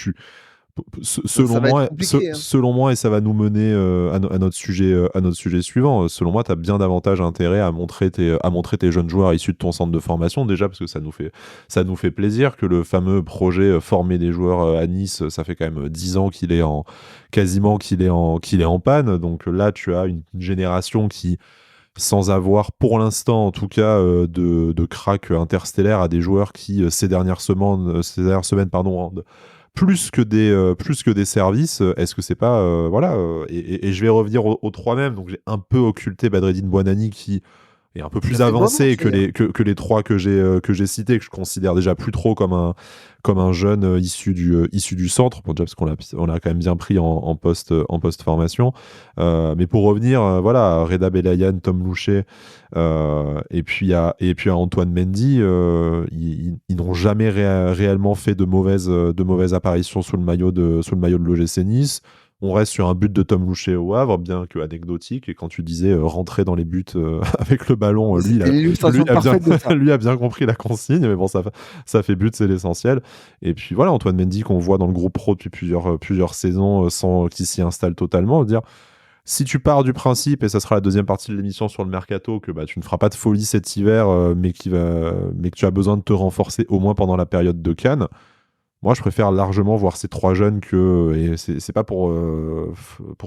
ça va être compliqué, hein. selon moi, et ça va nous mener à notre sujet suivant. Selon moi, tu as bien davantage intérêt à montrer tes jeunes joueurs issus de ton centre de formation, déjà parce que ça nous fait plaisir que le fameux projet former des joueurs à Nice, ça fait quand même 10 ans quasiment qu'il est en panne. Donc là, tu as une génération qui, sans avoir pour l'instant en tout cas de crack interstellaire, à des joueurs qui ces dernières semaines pardon, rendent plus que des services. Est-ce que c'est pas voilà et je vais revenir aux trois mêmes. Donc j'ai un peu occulté Badreddine Bouanani qui est un peu Il a plus fait une bonne avancé rentrée, hein. que les trois que j'ai cités, que je considère déjà plus trop comme un jeune issu du centre, bon, déjà parce on l'a quand même bien pris en post formation. Mais pour revenir, voilà, Reda Belayan, Tom Louchet, et puis à Antoine Mendy, ils n'ont jamais réellement fait de mauvaises apparitions sous le maillot de l'OGC Nice. On reste sur un but de Tom Louchet au Havre, bien que anecdotique. Et quand tu disais rentrer dans les buts avec le ballon, C'était l'illustration parfaite de ça. lui a bien compris la consigne. Mais bon, ça fait but, c'est l'essentiel. Et puis voilà, Antoine Mendy qu'on voit dans le groupe pro depuis plusieurs saisons sans qu'il s'y installe totalement. Dire, si tu pars du principe, et ça sera la deuxième partie de l'émission sur le mercato, que bah, tu ne feras pas de folie cet hiver, mais que tu as besoin de te renforcer au moins pendant la période de Cannes. Moi, je préfère largement voir ces trois jeunes que. Et c'est pas pour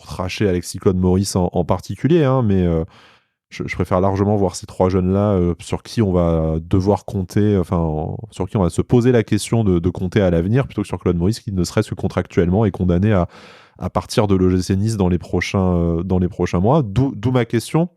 tracher Alexis Claude Maurice en particulier, hein, mais je préfère largement voir ces 3 jeunes-là, sur qui on va devoir compter, sur qui on va se poser la question de compter à l'avenir, plutôt que sur Claude Maurice qui, ne serait-ce que contractuellement, est condamné à partir de l'OGC Nice dans les prochains mois. D'où ma question.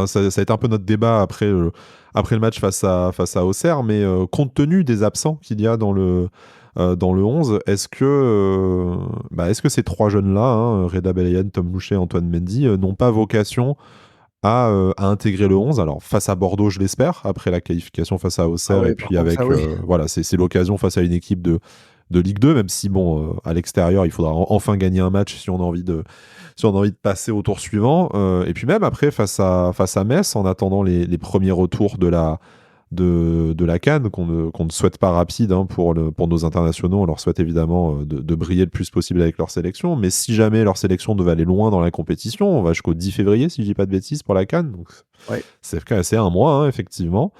Ça a été un peu notre débat après le match face à Auxerre, mais compte tenu des absents qu'il y a dans le 11, est-ce que ces 3 jeunes-là, hein, Reda Belayan, Tom Boucher, Antoine Mendy, n'ont pas vocation à intégrer le 11? Alors, face à Bordeaux, je l'espère, après la qualification face à Ah Auxerre, et ouais, par puis contre, ça avec, oui. voilà, c'est l'occasion face à une équipe de Ligue 2, même si, bon, à l'extérieur, il faudra enfin gagner un match si on a envie si on a envie de passer au tour suivant. Et puis même après, face à Metz, en attendant les premiers retours de la CAN, qu'on ne souhaite pas rapide, hein, pour nos internationaux. On leur souhaite évidemment de briller le plus possible avec leur sélection. Mais si jamais leur sélection devait aller loin dans la compétition, on va jusqu'au 10 février, si je dis pas de bêtises, pour la CAN. Donc Ouais. c'est un mois, hein, effectivement.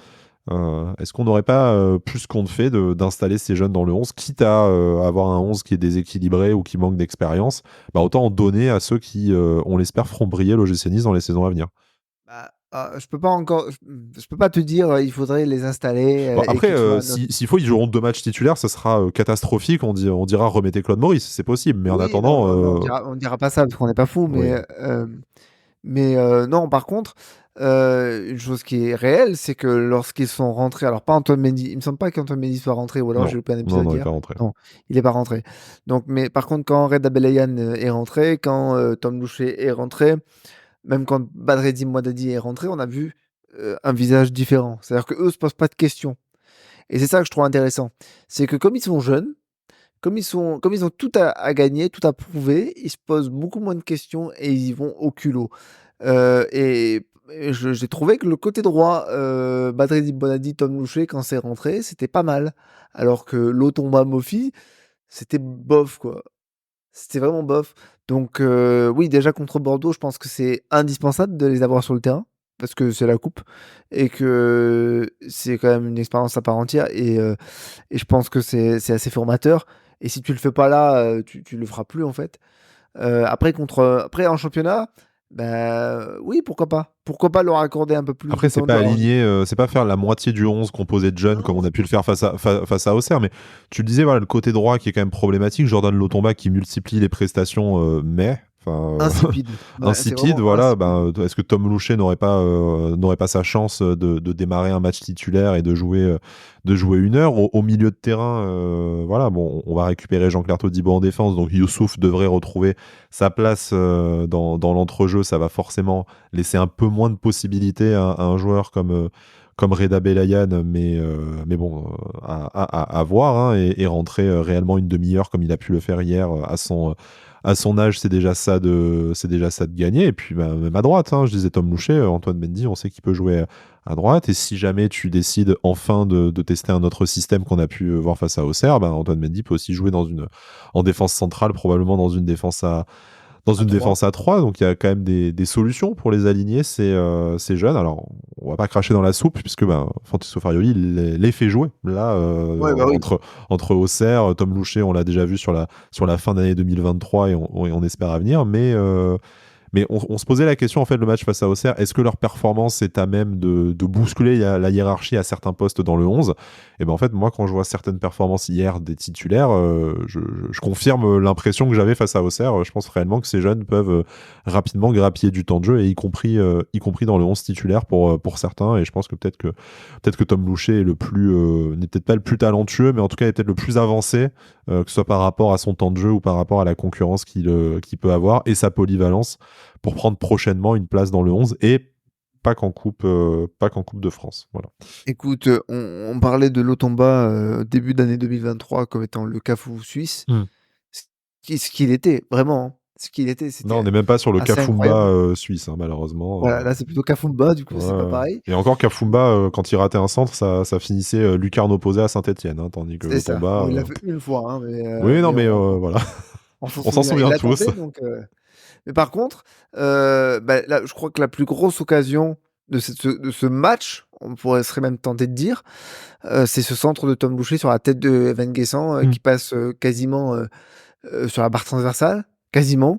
Est-ce qu'on n'aurait pas plus compte fait d'installer ces jeunes dans le 11, quitte à avoir un 11 qui est déséquilibré ou qui manque d'expérience, autant en donner à ceux qui, on l'espère, feront briller l'OGC Nice dans les saisons à venir. Je peux pas encore je peux pas te dire, il faudrait les installer, Bon, et après, que tu vois notre s'il faut, ils joueront 2 matchs titulaires, ça sera catastrophique. On dira remettez Claude Maurice, c'est possible. Mais en oui, non, attendant, non, mais on dira pas ça parce qu'on n'est pas fou, oui, non, par contre, une chose qui est réelle, c'est que lorsqu'ils sont rentrés, alors pas Antoine Mendy, il me semble pas qu'Antoine Mendy soit rentré, ou alors non, j'ai loupé un non, épisode non, il n'est hier. pas rentré. Non, il est pas rentré. Donc, mais par contre, quand Reda Belayan est rentré, quand Tom Louchet est rentré, même quand Badreddine Mouadadi est rentré, on a vu un visage différent. C'est-à-dire qu'eux se posent pas de questions. Et c'est ça que je trouve intéressant. C'est que comme ils sont jeunes, comme ils ont tout à gagner, tout à prouver, ils se posent beaucoup moins de questions et ils y vont au culot. J'ai trouvé que le côté droit, Badreddine Bonadi, Tom Louchet, quand c'est rentré, c'était pas mal. Alors que Lotomba Mofi, c'était bof, quoi. C'était vraiment bof. Donc, oui, déjà contre Bordeaux, je pense que c'est indispensable de les avoir sur le terrain, parce que c'est la coupe et que c'est quand même une expérience à part entière, et je pense que c'est assez formateur, et si tu le fais pas là, tu le feras plus, en fait. Après en championnat, bah, oui, pourquoi pas? Pourquoi pas leur accorder un peu plus Après, de c'est temps de pas jeu? Alors aligner, c'est pas faire la moitié du 11 composé de jeunes comme non, on a pu le faire face à Auxerre. Mais tu le disais, voilà, le côté droit qui est quand même problématique. Jordan Lotomba qui multiplie les prestations, insipide. Ouais, c'est insipide, vraiment voilà. insipide. Est-ce que Tom Louchet n'aurait pas sa chance de démarrer un match titulaire et de jouer 1 heure au milieu de terrain? Voilà, bon, on va récupérer Jean-Claire Todibo en défense, donc Youssouf devrait retrouver sa place dans l'entrejeu. Ça va forcément laisser un peu moins de possibilités à un joueur comme Reda Belayan, mais bon, à voir, hein, et rentrer réellement une demi-heure comme il a pu le faire hier à son âge, c'est déjà ça de gagner. Et puis même à droite, hein, je disais Tom Louchet, Antoine Mendy, on sait qu'il peut jouer à droite. Et si jamais tu décides enfin de tester un autre système qu'on a pu voir face à Auxerre, Antoine Mendy peut aussi jouer en défense centrale, probablement dans À une 3. défense à 3. Donc il y a quand même des solutions pour les aligner, ces jeunes. Alors, on va pas cracher dans la soupe, puisque Francesco Farioli les fait jouer. Là, Ouais, bah, oui. entre Auxerre, Tom Louchet, on l'a déjà vu sur la fin d'année 2023, et on espère à venir. Mais on se posait la question, en fait, le match face à Auxerre, est-ce que leur performance est à même de bousculer la hiérarchie à certains postes dans le 11? Et ben en fait, moi, quand je vois certaines performances hier des titulaires, je confirme l'impression que j'avais face à Auxerre. Je pense réellement que ces jeunes peuvent rapidement grappiller du temps de jeu, et y compris dans le 11 titulaire pour certains. Et je pense que peut-être que Tom Louchet n'est peut-être pas le plus talentueux, mais en tout cas, est peut-être le plus avancé, que ce soit par rapport à son temps de jeu ou par rapport à la concurrence qu'il peut avoir et sa polyvalence pour prendre prochainement une place dans le 11, et pas qu'en Coupe de France. Voilà. Écoute, on parlait de Lotomba, début d'année 2023 comme étant le Cafu suisse. Hmm. Ce qu'il était, vraiment, hein. Ce qu'il était, Non, on c'était n'est même pas sur le assez Kafumba incroyable. suisse, hein, malheureusement. Voilà, là, c'est plutôt Kafumba, du coup, c'est pas Ouais. pareil. Et encore Kafumba, quand il ratait un centre, ça finissait lucarne opposée à Saint-Etienne, hein, tandis que C'est ça. Lotomba. Bon, il l'a fait une fois, hein, Oui, non, mais mais voilà. on s'en On s'en souvient. Il souvient l'a tous. tenté, donc mais par contre, là, je crois que la plus grosse occasion de ce match, serait même tenté de dire, c'est ce centre de Tom Boucher sur la tête de Evan Guessant, Hmm. qui passe, quasiment, sur la barre transversale, quasiment.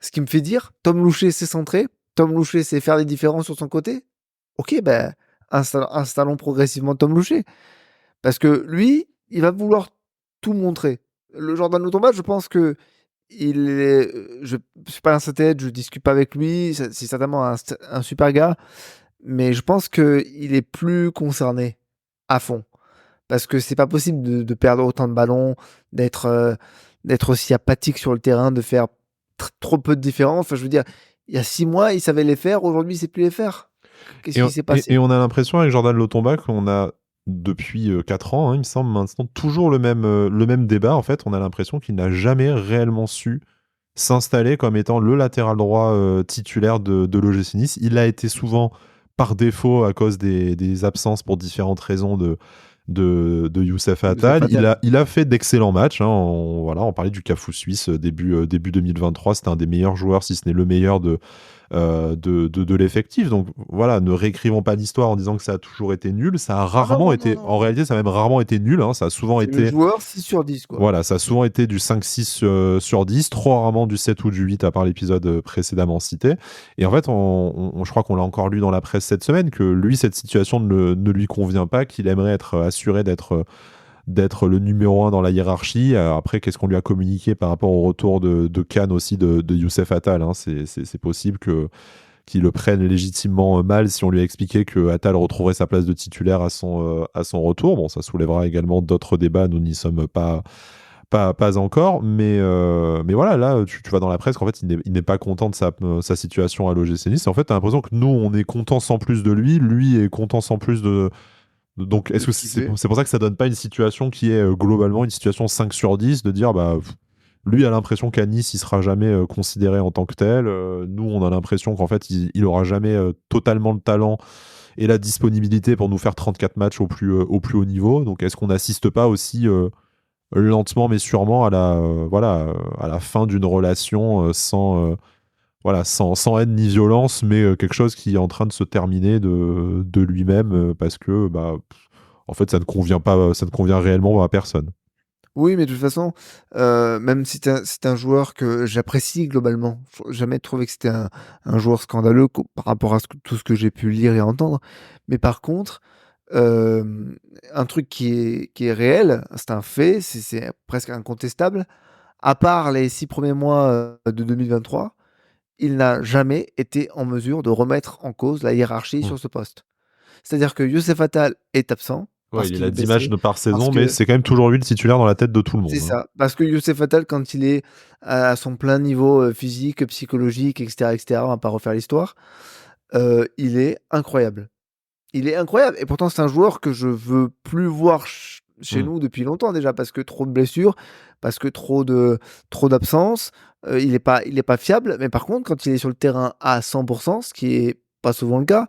Ce qui me fait dire, Tom Louchet s'est centré, Tom Louché sait faire des différences sur son côté. OK, ben, installons progressivement Tom Louché. Parce que lui, il va vouloir tout montrer. Le Jordan Lotomba, je pense que il est, je suis pas dans sa tête, je discute pas avec lui, c'est certainement un super gars, mais je pense qu'il est plus concerné à fond. Parce que c'est pas possible de perdre autant de ballons, d'être d'être aussi apathique sur le terrain, de faire trop peu de différence. Enfin, je veux dire, il y a 6 mois, il savait les faire, aujourd'hui, il sait plus les faire. Qu'est-ce qui s'est Et passé? on a l'impression avec Jordan Lotomba qu'on a depuis 4 ans, hein, il me semble maintenant, toujours le même débat. En fait, on a l'impression qu'il n'a jamais réellement su s'installer comme étant le latéral droit titulaire de l'OGC Nice. Il a été souvent par défaut à cause des absences pour différentes raisons de Youssef Youssef Attal. Attal. Il a fait d'excellents matchs. Hein. Voilà, on parlait du Cafou suisse début 2023. C'était un des meilleurs joueurs, si ce n'est le meilleur de l'effectif. Donc voilà, ne réécrivons pas l'histoire en disant que ça a toujours été nul. Ça a Ah non, rarement non, non, été, non, en non. réalité, ça a même rarement été nul. Hein. Ça a souvent C'est le été joueur 6 sur 10, quoi. voilà, ça a souvent été du 5-6 sur 10, trop rarement du 7 ou du 8, à part l'épisode précédemment cité. Et en fait, je crois qu'on l'a encore lu dans la presse cette semaine, que lui, cette situation ne lui convient pas, qu'il aimerait être assuré d'être le numéro 1 dans la hiérarchie. Après, qu'est-ce qu'on lui a communiqué par rapport au retour de Cannes aussi de Youssef Attal, hein. C'est possible qu'il le prenne légitimement mal si on lui a expliqué que Attal retrouverait sa place de titulaire à son retour. Bon, ça soulèvera également d'autres débats, nous n'y sommes pas encore, mais voilà, là, tu vas dans la presse qu'en fait, il n'est pas content de sa situation à l'OGC Nice. En fait, tu as l'impression que nous, on est content sans plus de lui, lui est content sans plus donc, De est-ce que ce qu'il fait. c'est pour ça que ça donne pas une situation qui est globalement une situation 5 sur 10, de dire, bah, lui a l'impression qu'à Nice, il sera jamais considéré en tant que tel. Nous, on a l'impression qu'en fait, il aura jamais totalement le talent et la disponibilité pour nous faire 34 matchs au plus haut niveau. Donc, est-ce qu'on n'assiste pas aussi lentement mais sûrement à à la fin d'une relation sans haine ni violence, mais quelque chose qui est en train de se terminer de lui-même parce que bah, en fait, ça ne convient réellement à personne. Oui, mais de toute façon, même si c'est un joueur que j'apprécie globalement, faut jamais trouvé que c'était un joueur scandaleux par rapport à tout ce que j'ai pu lire et entendre. Mais par contre, hem, un truc qui est réel, c'est un fait, c'est presque incontestable. À part les 6 premiers mois, de 2023, il n'a jamais été en mesure de remettre en cause la hiérarchie Mm. sur ce poste. C'est-à-dire que Youssef Attal est absent Ouais, parce il qu'il a est 10 matchs blessé, de par parce saison, mais que c'est quand même toujours lui le titulaire dans la tête de tout le c'est monde, hein. ça, parce que Youssef Attal, quand il est à son plein niveau, physique, psychologique et cetera, on va pas refaire l'histoire, il est incroyable. Il est incroyable et pourtant c'est un joueur que je veux plus voir chez Mm. nous depuis longtemps déjà parce que trop de blessures, parce que trop d'absences, il est pas fiable, mais par contre quand il est sur le terrain à 100, ce qui est pas souvent le cas,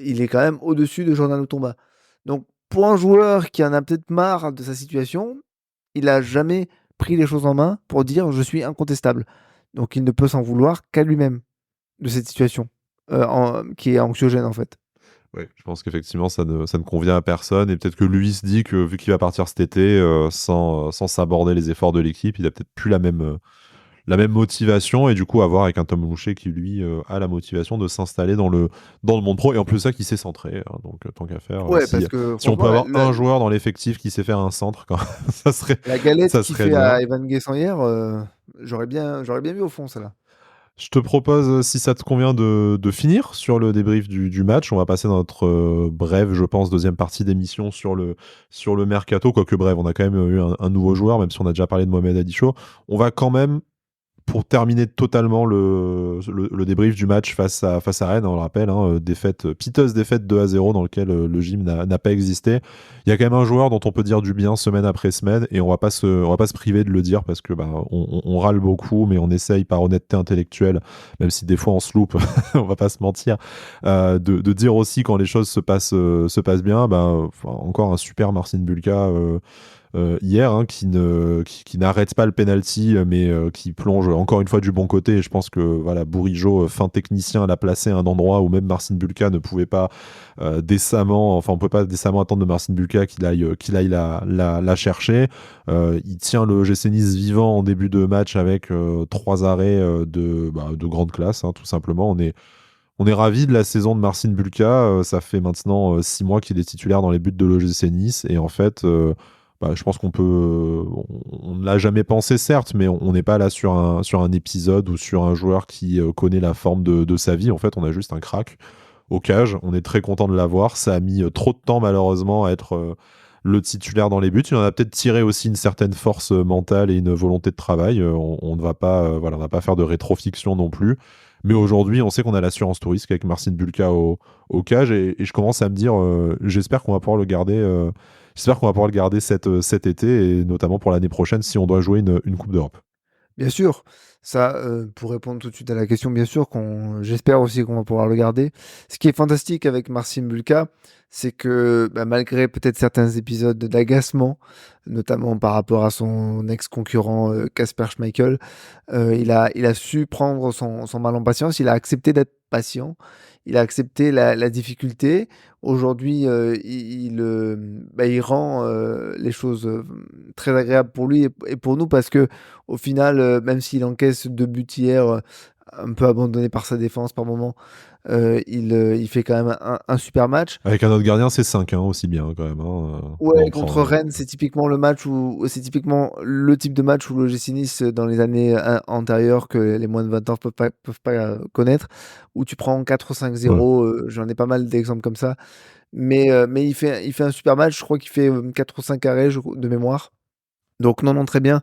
il est quand même au-dessus de Jordan Lotomba. Donc pour un joueur qui en a peut-être marre de sa situation, il a jamais pris les choses en main pour dire: «Je suis incontestable». Donc il ne peut s'en vouloir qu'à lui-même de cette situation, qui est anxiogène, en fait. Ouais, je pense qu'effectivement, ça ne convient à personne. Et peut-être que lui se dit que vu qu'il va partir cet été, sans s'aborder les efforts de l'équipe, il a peut-être plus la même motivation. Et du coup, à voir avec un Tom Loucher qui, lui, a la motivation de s'installer dans le monde pro. Et en plus, ça, qui sait centrer, hein. Donc, tant qu'à faire, Ouais, parce que si on peut franchement, avoir un joueur dans l'effectif qui sait faire un centre, quand ça serait, la galette ça qu'il serait fait bien. à Evan Guessant hier, j'aurais bien vu au fond, celle-là. Je te propose, si ça te convient, de finir sur le débrief du match. On va passer dans notre brève, je pense, deuxième partie d'émission sur le mercato. Quoique bref, on a quand même eu un nouveau joueur, même si on a déjà parlé de Mohamed Adicho. On va quand même, pour terminer totalement le débrief du match face à Rennes, on le rappelle, hein, piteuse défaite 2-0 dans lequel le gym n'a pas existé. Il y a quand même un joueur dont on peut dire du bien semaine après semaine et on va pas se priver de le dire parce que bah, on râle beaucoup, mais on essaye par honnêteté intellectuelle, même si des fois on se loupe, on va pas se mentir, de dire aussi quand les choses se passent bien. Bah, encore un super Marcin Bulka hier, hein, qui n'arrête pas le penalty, mais qui plonge encore une fois du bon côté. Et je pense que voilà, Bourigeaud, fin technicien, l'a placé à un endroit où même Marcin Bulka ne pouvait pas on peut pas décemment attendre de Marcin Bulka qu'il aille la chercher. Il tient le GC Nice vivant en début de match avec 3 arrêts de grande classe, hein, tout simplement. On est ravis de la saison de Marcin Bulka. Ça fait maintenant 6 mois qu'il est titulaire dans les buts de l'OGC Nice. Et en fait, je pense on ne l'a jamais pensé, certes, mais on n'est pas là sur un épisode ou sur un joueur qui connaît la forme de sa vie. En fait, on a juste un crack au cage. On est très content de l'avoir. Ça a mis trop de temps, malheureusement, à être le titulaire dans les buts. Il en a peut-être tiré aussi une certaine force mentale et une volonté de travail. On ne va pas, on va pas faire de rétrofiction non plus. Mais aujourd'hui, on sait qu'on a l'assurance tout risque avec Marcin Bulka au cage et je commence à me dire, j'espère qu'on va pouvoir le garder. J'espère qu'on va pouvoir le garder cet été et notamment pour l'année prochaine si on doit jouer une Coupe d'Europe. Bien sûr, ça, pour répondre tout de suite à la question, bien sûr j'espère aussi qu'on va pouvoir le garder. Ce qui est fantastique avec Marcin Bulka, c'est que, malgré peut-être certains épisodes d'agacement, notamment par rapport à son ex-concurrent, Kasper Schmeichel, il a su prendre son mal en patience. Il a accepté d'être patient. Il a accepté la difficulté. Aujourd'hui, il rend, les choses, très agréables pour lui et pour nous parce que au final, même s'il encaisse 2 buts hier, un peu abandonné par sa défense par moment, il fait quand même un super match. Avec un autre gardien, c'est 5 aussi bien quand même. On Ouais, en contre prend. Rennes, c'est typiquement le type de match où l'OGC Nice, dans les années antérieures que les moins de 20 ans peuvent pas connaître, où tu prends 4 ou Ouais. 5-0, j'en ai pas mal d'exemples comme ça. Mais il fait un super match, je crois qu'il fait, 4 ou 5 arrêts de mémoire. Donc non, non, très bien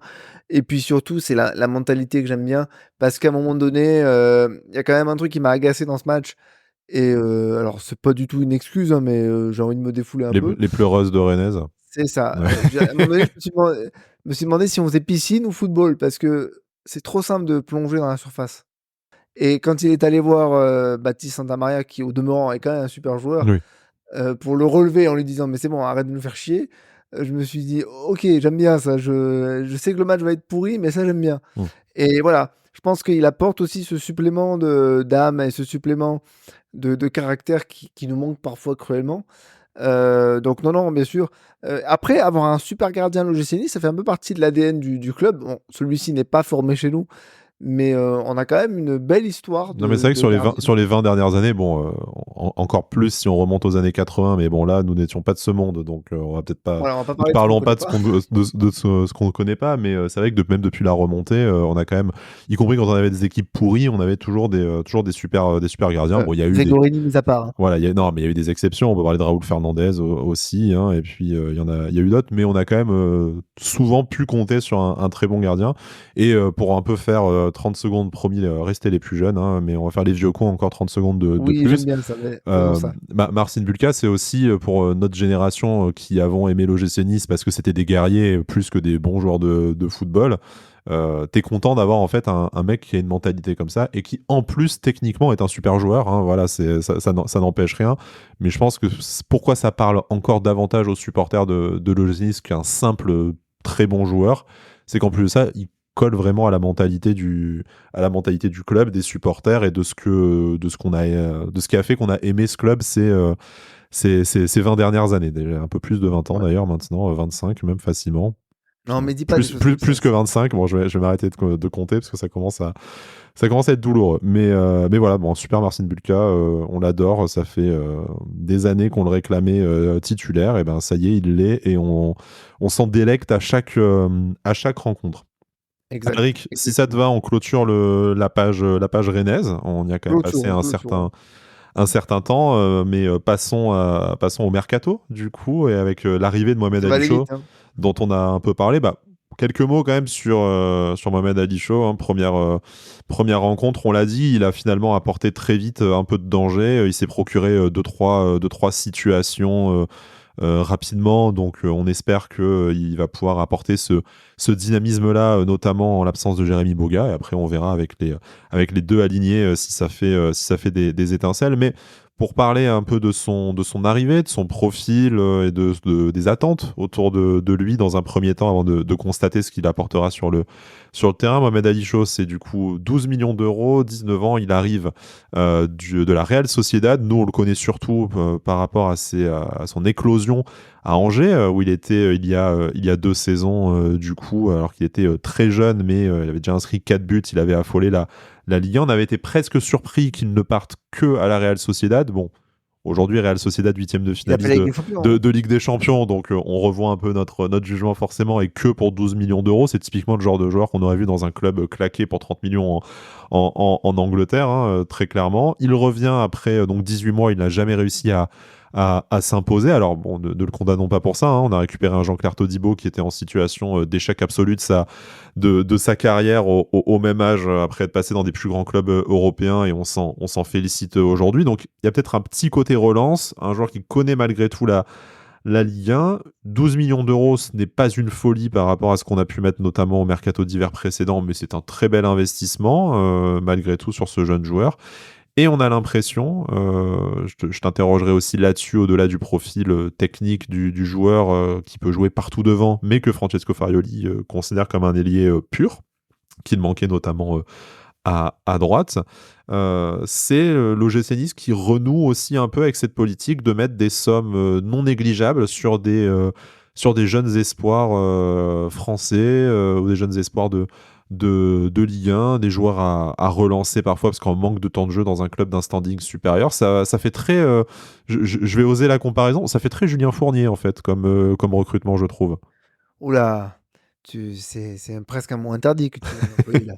et puis surtout, c'est la mentalité que j'aime bien parce qu'à un moment donné, il y a quand même un truc qui m'a agacé dans ce match et alors c'est pas du tout une excuse, hein, mais j'ai envie de me défouler un peu. Les pleureuses de Rennes. C'est ça, Ouais. à un moment donné, je me suis demandé si on faisait piscine ou football parce que c'est trop simple de plonger dans la surface et quand il est allé voir, Baptiste Santamaria qui, au demeurant, est quand même un super joueur, Oui. pour le relever en lui disant: «Mais c'est bon, arrête de nous faire chier», je me suis dit: «OK, j'aime bien ça, je sais que le match va être pourri, mais ça j'aime bien» Mm. et voilà, je pense qu'il apporte aussi ce supplément de d'âme et ce supplément de caractère qui nous manque parfois cruellement, donc non, non, bien sûr, après avoir un super gardien à l'OGC Nice, ça fait un peu partie de l'ADN du club. Bon, celui-ci n'est pas formé chez nous, mais on a quand même une belle histoire Non, mais c'est de vrai que de gardiens. sur les 20 dernières années, bon, encore plus si on remonte aux années 80, mais bon, là, nous n'étions pas de ce monde, donc on va peut-être pas. Voilà, on va pas Ne parler de ce qu'on parlons connaît pas pas. de ce qu'on ne connaît pas, mais c'est vrai que même depuis la remontée, on a quand même, y compris quand on avait des équipes pourries, on avait toujours des super gardiens. Bon, il y a eu des. Gregorini mis à part, hein. Voilà, non, mais il y a eu des exceptions. On peut parler de Raoul Fernandez aussi, hein, et puis il y a eu d'autres, mais on a quand même souvent pu compter sur un très bon gardien. Et pour un peu faire 30 secondes, promis, rester les plus jeunes, hein, mais on va faire les vieux cons encore 30 secondes de Oui, j'aime plus. bien ça, mais faisons ça. Marcin Bulka, c'est aussi pour notre génération qui avons aimé l'OGC Nice parce que c'était des guerriers plus que des bons joueurs de football. T'es content d'avoir en fait un mec qui a une mentalité comme ça et qui en plus techniquement est un super joueur, hein, voilà, ça n'empêche rien, mais je pense que pourquoi ça parle encore davantage aux supporters de l'OGC Nice qu'un simple très bon joueur, c'est qu'en plus de ça il colle vraiment à la mentalité du club, des supporters et de ce qui a fait qu'on a aimé ce club ces 20 dernières années, déjà un peu plus de 20 ans Ouais. d'ailleurs maintenant, 25 même facilement. Non, mais dis pas des choses comme ça. Plus que 25, bon, je vais m'arrêter de compter parce que ça commence à être douloureux. Mais voilà, bon, super Marcin Bulka, on l'adore, ça fait des années qu'on le réclamait titulaire, et ben ça y est, il l'est, et on s'en délecte à chaque rencontre. Exact, Alric, si ça te exactement. va, on clôture la page rennaise, on y a quand même passé Clôturons, clôturons. un certain temps, mais passons au mercato, du coup, et avec l'arrivée de Mohamed Ça va Ali aller Chaud, vite, hein. dont on a un peu parlé. Quelques mots quand même sur Mohamed Ali Chaud, hein. Première rencontre, on l'a dit, il a finalement apporté très vite un peu de danger. Il s'est procuré deux, trois situations rapidement, donc on espère qu'il va pouvoir apporter ce dynamisme-là, notamment en l'absence de Jérémy Boga, et après on verra avec les deux alignés si ça fait des étincelles. Mais pour parler un peu de son arrivée, de son profil et des attentes autour de lui dans un premier temps, avant de constater ce qu'il apportera sur le terrain, Mohamed Ali Chaud, c'est du coup 12 millions d'euros, 19 ans, il arrive de la Real Sociedad. Nous, on le connaît surtout par rapport à son éclosion à Angers, où il était il y a 2 saisons, du coup, alors qu'il était très jeune, mais il avait déjà inscrit 4 buts, il avait affolé la Ligue 1. On avait été presque surpris qu'il ne parte que à la Real Sociedad. Bon, aujourd'hui, Real Sociedad 8e de Il a fait finaliste la Ligue des Champions, hein. de Ligue des Champions, donc on revoit un peu notre jugement forcément, et que pour 12 millions d'euros. C'est typiquement le genre de joueur qu'on aurait vu dans un club claqué pour 30 millions en Angleterre, hein, très clairement. Il revient après donc 18 mois, il n'a jamais réussi à s'imposer. Alors, bon, ne le condamnons pas pour ça, hein. On a récupéré un Jean-Claire Todibo qui était en situation d'échec absolu de sa carrière au même âge, après être passé dans des plus grands clubs européens, et on s'en félicite aujourd'hui. Donc, il y a peut-être un petit côté relance, un joueur qui connaît malgré tout la Ligue 1. 12 millions d'euros, ce n'est pas une folie par rapport à ce qu'on a pu mettre notamment au mercato d'hiver précédent, mais c'est un très bel investissement, malgré tout, sur ce jeune joueur. Et on a l'impression, je t'interrogerai aussi là-dessus, au-delà du profil technique du joueur, qui peut jouer partout devant, mais que Francesco Farioli considère comme un ailier pur, qu'il manquait notamment à droite. C'est l'OGC Nice qui renoue aussi un peu avec cette politique de mettre des sommes non négligeables sur des jeunes espoirs français, ou des jeunes espoirs de Ligue 1, des joueurs à relancer parfois, parce qu'en manque de temps de jeu dans un club d'un standing supérieur. Ça fait très... je vais oser la comparaison, ça fait très Julien Fournier, en fait, comme recrutement, je trouve. Oula, c'est presque un mot interdit que tu viens d'employer là.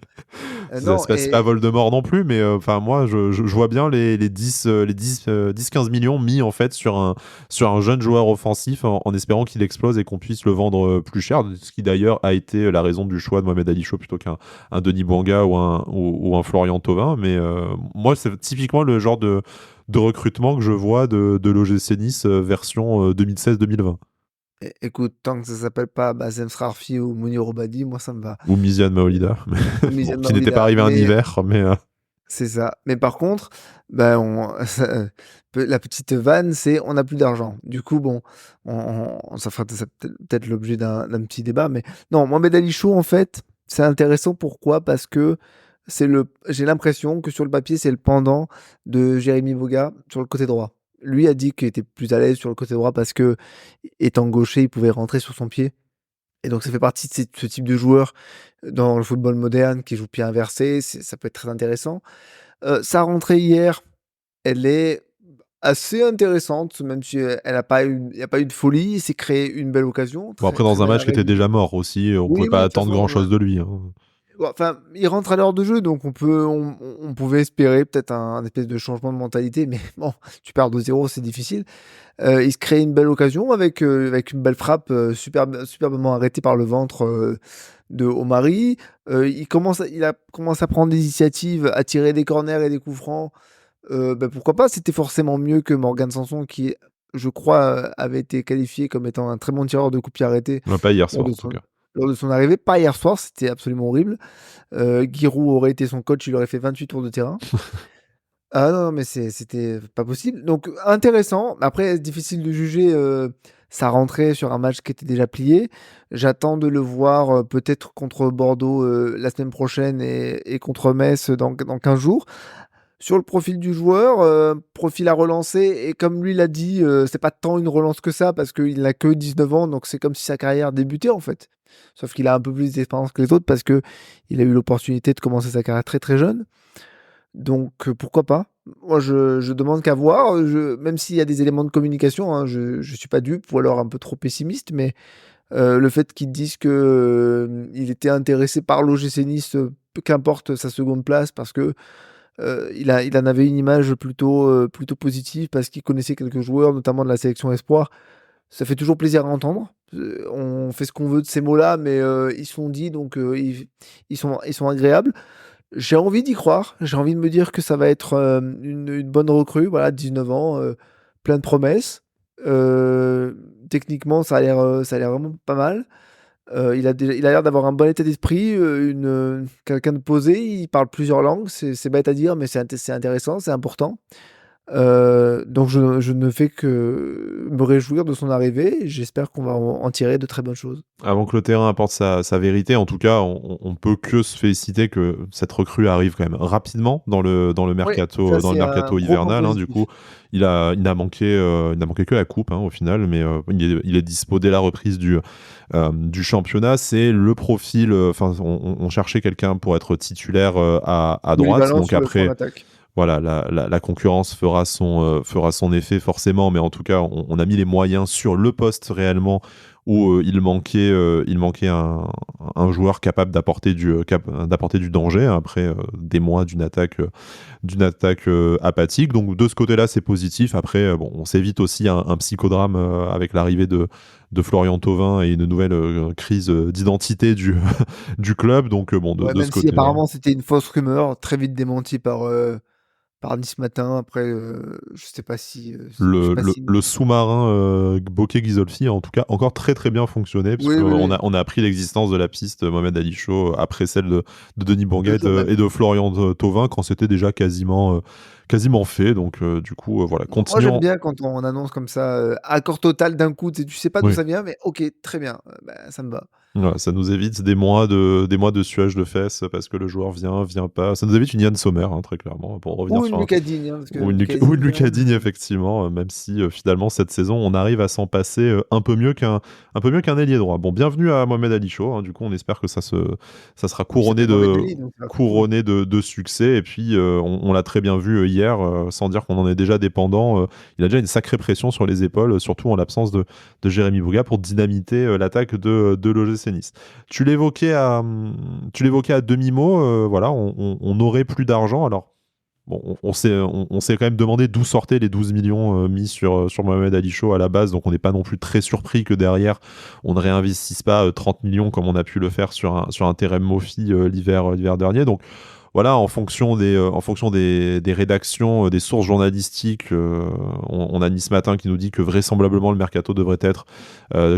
Non, C'est pas Voldemort non plus, mais enfin moi je vois bien les 10, 10-15 millions mis en fait sur un jeune joueur offensif, en espérant qu'il explose et qu'on puisse le vendre plus cher, ce qui d'ailleurs a été la raison du choix de Mohamed Ali Chaud plutôt qu'un Denis Bouanga ou un Florian Thauvin. Mais moi, c'est typiquement le genre de recrutement que je vois de l'OGC Nice version 2016-2020. écoute, tant que ça s'appelle pas Bazem Srarfi ou Mounir Obadi, moi ça me va. Ou Miziane Maolida, Ou bon, Mizan qui n'était pas Maolida, arrivé un mais hiver, mais c'est ça. Mais par contre, bah, la petite vanne, c'est on n'a plus d'argent. Du coup, bon, ça fera peut-être l'objet d'un petit débat. Mais non, Mohamed Ali Chou, en fait, c'est intéressant. Pourquoi? Parce que j'ai l'impression que sur le papier, c'est le pendant de Jérémy Boga sur le côté droit. Lui a dit qu'il était plus à l'aise sur le côté droit parce que, étant gaucher, il pouvait rentrer sur son pied. Et donc ça fait partie de ce type de joueur dans le football moderne qui joue pied inversé, ça peut être très intéressant. Sa rentrée hier, elle est assez intéressante, même si elle a pas eu il y a pas eu de folie. Il s'est créé une belle occasion, bon, très, après, très dans un mal match qui était arrêtée. déjà mort aussi, on Oui, pouvait oui, pas de toute attendre façon, grand-chose de lui, hein. bon, enfin, il rentre à l'heure de jeu, donc on pouvait espérer peut-être un espèce de changement de mentalité, mais bon, tu perds 2-0, c'est difficile. Il se crée une belle occasion avec une belle frappe, superbement arrêtée par le ventre, de Omari. Il a commencé à prendre des initiatives, à tirer des corners et des coups francs. Bah, pourquoi pas? C'était forcément mieux que Morgan Sanson qui, je crois, avait été qualifié comme étant un très bon tireur de coups de pied arrêtés Pas hier lors soir, de en tout son cas. lors de son arrivée. Pas hier soir, c'était absolument horrible. Giroud aurait été son coach, il aurait fait 28 tours de terrain. Ah non, non, mais c'était pas possible. Donc intéressant. Après, difficile de juger, sa rentrée sur un match qui était déjà plié. J'attends de le voir, peut-être contre Bordeaux, la semaine prochaine et contre Metz dans 15 jours. Sur le profil du joueur, profil à relancer, et comme lui l'a dit, c'est pas tant une relance que ça parce qu'il n'a que 19 ans, donc c'est comme si sa carrière débutait en fait. Sauf qu'il a un peu plus d'expérience que les autres parce qu'il a eu l'opportunité de commencer sa carrière très, très jeune. Donc pourquoi pas? Moi je demande qu'à voir, même s'il y a des éléments de communication, hein, je suis pas dupe ou alors un peu trop pessimiste, mais le fait qu'ils disent que, il était intéressé par l'OGC Nice, qu'importe sa seconde place parce que, il en avait une image plutôt positive parce qu'il connaissait quelques joueurs, notamment de la sélection espoir. Ça fait toujours plaisir à entendre. On fait ce qu'on veut de ces mots-là, mais ils sont dits donc ils sont agréables. J'ai envie d'y croire, j'ai envie de me dire que ça va être, une bonne recrue, voilà, 19 ans, plein de promesses. Techniquement, ça a l'air vraiment pas mal. Il a l'air d'avoir un bon état d'esprit, quelqu'un de posé, il parle plusieurs langues, c'est bête à dire, mais c'est intéressant, c'est important. Donc je ne fais que me réjouir de son arrivée et j'espère qu'on va en tirer de très bonnes choses. Avant que le terrain apporte sa vérité, en tout cas, on peut que se féliciter que cette recrue arrive quand même rapidement Oui, ça dans le c'est un mercato gros point hivernal, hein. Du coup, positif. il n'a manqué que la coupe, hein, au final, mais il est dispo dès la reprise du championnat. C'est le profil, enfin, on cherchait quelqu'un pour être titulaire à droite. Polyvalent Donc sur le front après, d'attaque. voilà, la concurrence fera son effet forcément, mais en tout cas, on a mis les moyens sur le poste réellement où il manquait un joueur capable d'apporter du danger, hein, après des mois d'une attaque apathique. Donc de ce côté-là, c'est positif. Après, bon, on s'évite aussi un psychodrame avec l'arrivée de Florian Thauvin et une nouvelle crise d'identité du club. Donc bon, Ouais, de même ce si côté-là. apparemment c'était une fausse rumeur, très vite démentie par Nice Matin. Après, je sais pas si, je sais pas si Le sous-marin Bokeh Ghisolfi a en tout cas encore très très bien fonctionné, parce oui, oui, qu'on oui, on a appris l'existence de la piste Mohamed Ali Chaud après celle de Denis 2 Bourguet jours même. et de Florian Thauvin quand c'était déjà quasiment fait. Donc du coup, voilà, Moi, j'aime continuons. bien quand on annonce comme ça, accord total d'un coup, tu sais pas d'où Oui. ça vient, mais OK, très bien, bah, ça me va. Voilà, ça nous évite des mois de suage de fesses parce que le joueur vient pas. Ça nous évite une Yann Sommer, hein, très clairement, pour revenir Ou une sur un Lucas Digne, hein, parce que Ou une Lucas Lucas Digne, Digne, effectivement, même si finalement cette saison on arrive à s'en passer un peu mieux qu'un ailier droit. Bon, bienvenue à Mohamed Ali Chaud, hein. Du coup, on espère que ça sera il s'appelle Mohamed Ali, donc ça va être cool. couronné de succès. Et puis on l'a très bien vu hier, sans dire qu'on en est déjà dépendant. Il a déjà une sacrée pression sur les épaules, surtout en l'absence de Jérémy Boga pour dynamiter l'attaque de l'OGC Nice. Tu l'évoquais à demi-mot, voilà, on aurait plus d'argent. Alors, bon, on s'est quand même demandé d'où sortaient les 12 millions mis sur Mohamed Ali Chaud à la base, donc on n'est pas non plus très surpris que derrière, on ne réinvestisse pas 30 millions comme on a pu le faire sur un Terem Moffi l'hiver dernier. Donc voilà, en fonction des rédactions, des sources journalistiques, on a Nice Matin qui nous dit que vraisemblablement le mercato devrait être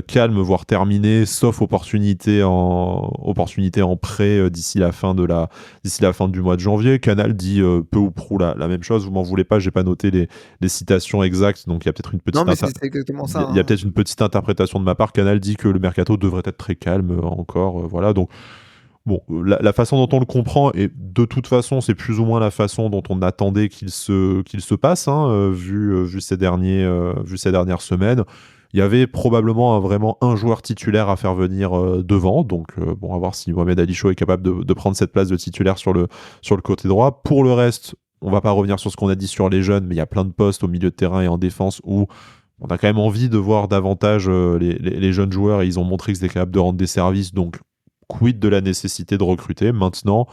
calme, voire terminé, sauf opportunité en prêt d'ici la fin du mois de janvier. Canal dit peu ou prou la même chose. Vous m'en voulez pas, j'ai pas noté les citations exactes, donc il y a peut-être Non, mais c'est exactement ça, il y a hein. peut-être une petite interprétation de ma part. Canal dit que le mercato devrait être très calme encore, voilà. Donc bon, la façon dont on le comprend, et de toute façon, c'est plus ou moins la façon dont on attendait qu'il se passe, hein, vu ces dernières semaines. Il y avait probablement vraiment un joueur titulaire à faire venir devant. Donc, bon, à voir si Mohamed Ali Chaud est capable de prendre cette place de titulaire sur le côté droit. Pour le reste, on va pas revenir sur ce qu'on a dit sur les jeunes, mais il y a plein de postes au milieu de terrain et en défense où on a quand même envie de voir davantage les jeunes joueurs, et ils ont montré qu'ils étaient capables de rendre des services. Donc, quid de la nécessité de recruter maintenant?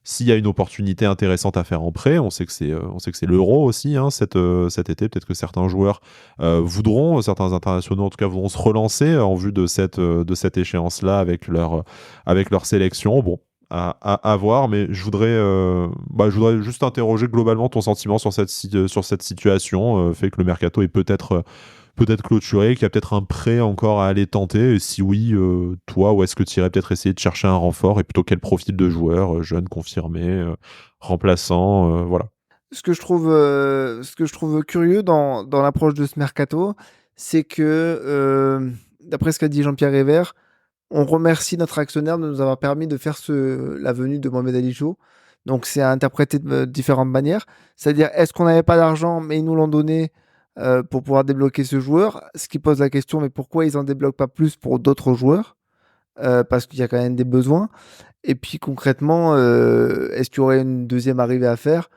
S'il y a une opportunité intéressante à faire en prêt, on sait que c'est l'Euro aussi, hein, cet été. Peut-être que certains joueurs certains internationaux en tout cas, voudront se relancer en vue de cette échéance-là avec leur sélection. Bon, à voir, mais je voudrais juste interroger globalement ton sentiment sur cette situation, fait que le mercato est peut-être clôturé, qu'il y a peut-être un prêt encore à aller tenter. Et si oui, toi, où est-ce que tu irais peut-être essayer de chercher un renfort, et plutôt quel profil de joueur, jeune, confirmé, remplaçant, voilà. Ce que je trouve curieux dans l'approche de ce mercato, c'est que, d'après ce qu'a dit Jean-Pierre Révert, on remercie notre actionnaire de nous avoir permis de faire la venue de Mohamed Ali Sow. Donc c'est à interpréter de différentes manières. C'est-à-dire, est-ce qu'on n'avait pas d'argent, mais ils nous l'ont donné pour pouvoir débloquer ce joueur? Ce qui pose la question, mais pourquoi ils en débloquent pas plus pour d'autres joueurs? Parce qu'il y a quand même des besoins. Et puis concrètement, est-ce qu'il y aurait une deuxième arrivée à faire?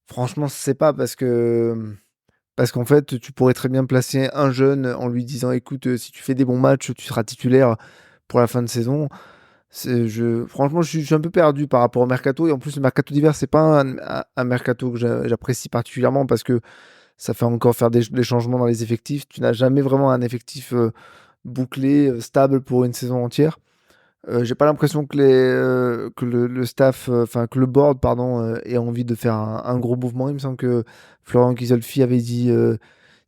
Franchement, je sais pas parce qu'en fait, tu pourrais très bien placer un jeune en lui disant: «Écoute, si tu fais des bons matchs, tu seras titulaire pour la fin de saison». Franchement, je suis un peu perdu par rapport au mercato et en plus, le mercato d'hiver, c'est pas un mercato que j'apprécie particulièrement parce que ça fait encore faire des changements dans les effectifs. Tu n'as jamais vraiment un effectif, bouclé, stable pour une saison entière. J'ai pas l'impression que le staff, enfin que le board pardon, ait envie de faire un gros mouvement. Il me semble que Florent Ghisolfi avait dit,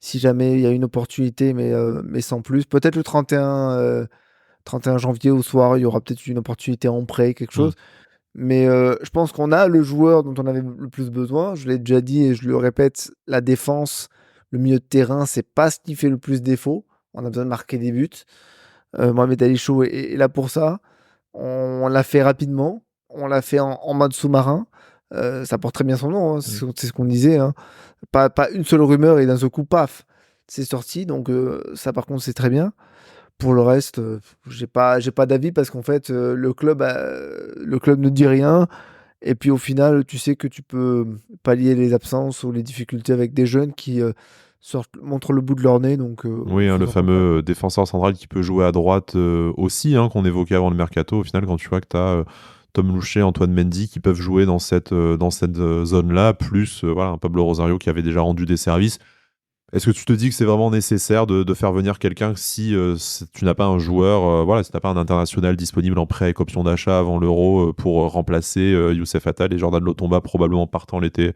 si jamais il y a une opportunité mais sans plus. Peut-être le 31 janvier au soir, il y aura peut-être une opportunité en prêt, quelque Hmm. chose. Mais je pense qu'on a le joueur dont on avait le plus besoin. Je l'ai déjà dit et je le répète, la défense, le milieu de terrain, c'est pas ce qui fait le plus défaut. On a besoin de marquer des buts. Mohamed Ali Chou est là pour ça. On l'a fait rapidement. On l'a fait en mode sous-marin. Ça porte très bien son nom, hein, c'est ce qu'on disait, hein. Pas une seule rumeur et d'un seul coup, paf, c'est sorti. Donc ça, par contre, c'est très bien. Pour le reste, j'ai pas d'avis parce qu'en fait, le club ne dit rien et puis au final, tu sais que tu peux pallier les absences ou les difficultés avec des jeunes qui, montrent le bout de leur nez donc Oui, hein, le faisons comme ça. fameux défenseur central qui peut jouer à droite aussi, hein, qu'on évoquait avant le mercato. Au final, quand tu vois que tu as Tom Louchet, Antoine Mendy qui peuvent jouer dans cette zone-là, plus voilà, un Pablo Rosario qui avait déjà rendu des services. Est-ce que tu te dis que c'est vraiment nécessaire de faire venir quelqu'un si tu n'as pas un joueur, voilà, si tu n'as pas un international disponible en prêt avec option d'achat avant l'Euro pour remplacer Youssef Attal et Jordan Lotomba probablement partant l'été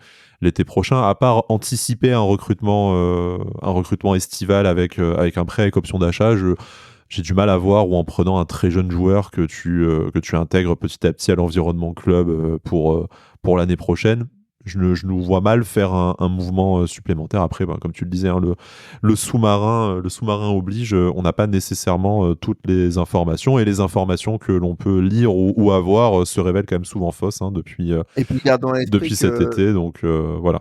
prochain, à part anticiper un recrutement estival avec un prêt avec option d'achat, j'ai du mal à voir ou en prenant un très jeune joueur que tu intègres petit à petit à l'environnement club pour l'année prochaine. Je nous vois mal faire un mouvement supplémentaire. Après, bah, comme tu le disais, hein, le sous-marin oblige. On n'a pas nécessairement toutes les informations et les informations que l'on peut lire ou avoir se révèlent quand même souvent fausses, hein, depuis, Et puis depuis cet été. Donc voilà.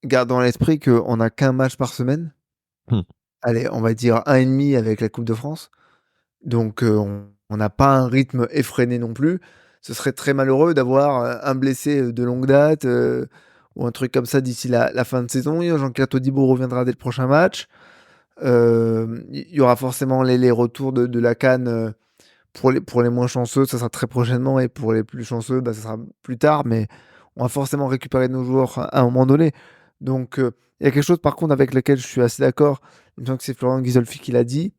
gardons à l'esprit qu'on n'a qu'un match par semaine. Hmm. Allez, on va dire un et demi avec la Coupe de France. Donc on n'a pas un rythme effréné non plus. Ce serait très malheureux d'avoir, un blessé, de longue date, ou un truc comme ça d'ici la fin de saison. Jean-Claire Todibo reviendra dès le prochain match. Il y aura forcément les retours de la CAN, pour les moins chanceux, ça sera très prochainement et pour les plus chanceux, bah, ça sera plus tard, mais on va forcément récupérer nos joueurs à un moment donné. Donc il y a quelque chose par contre avec lequel je suis assez d'accord, il me semble que c'est Florian Ghisolfi qui l'a dit: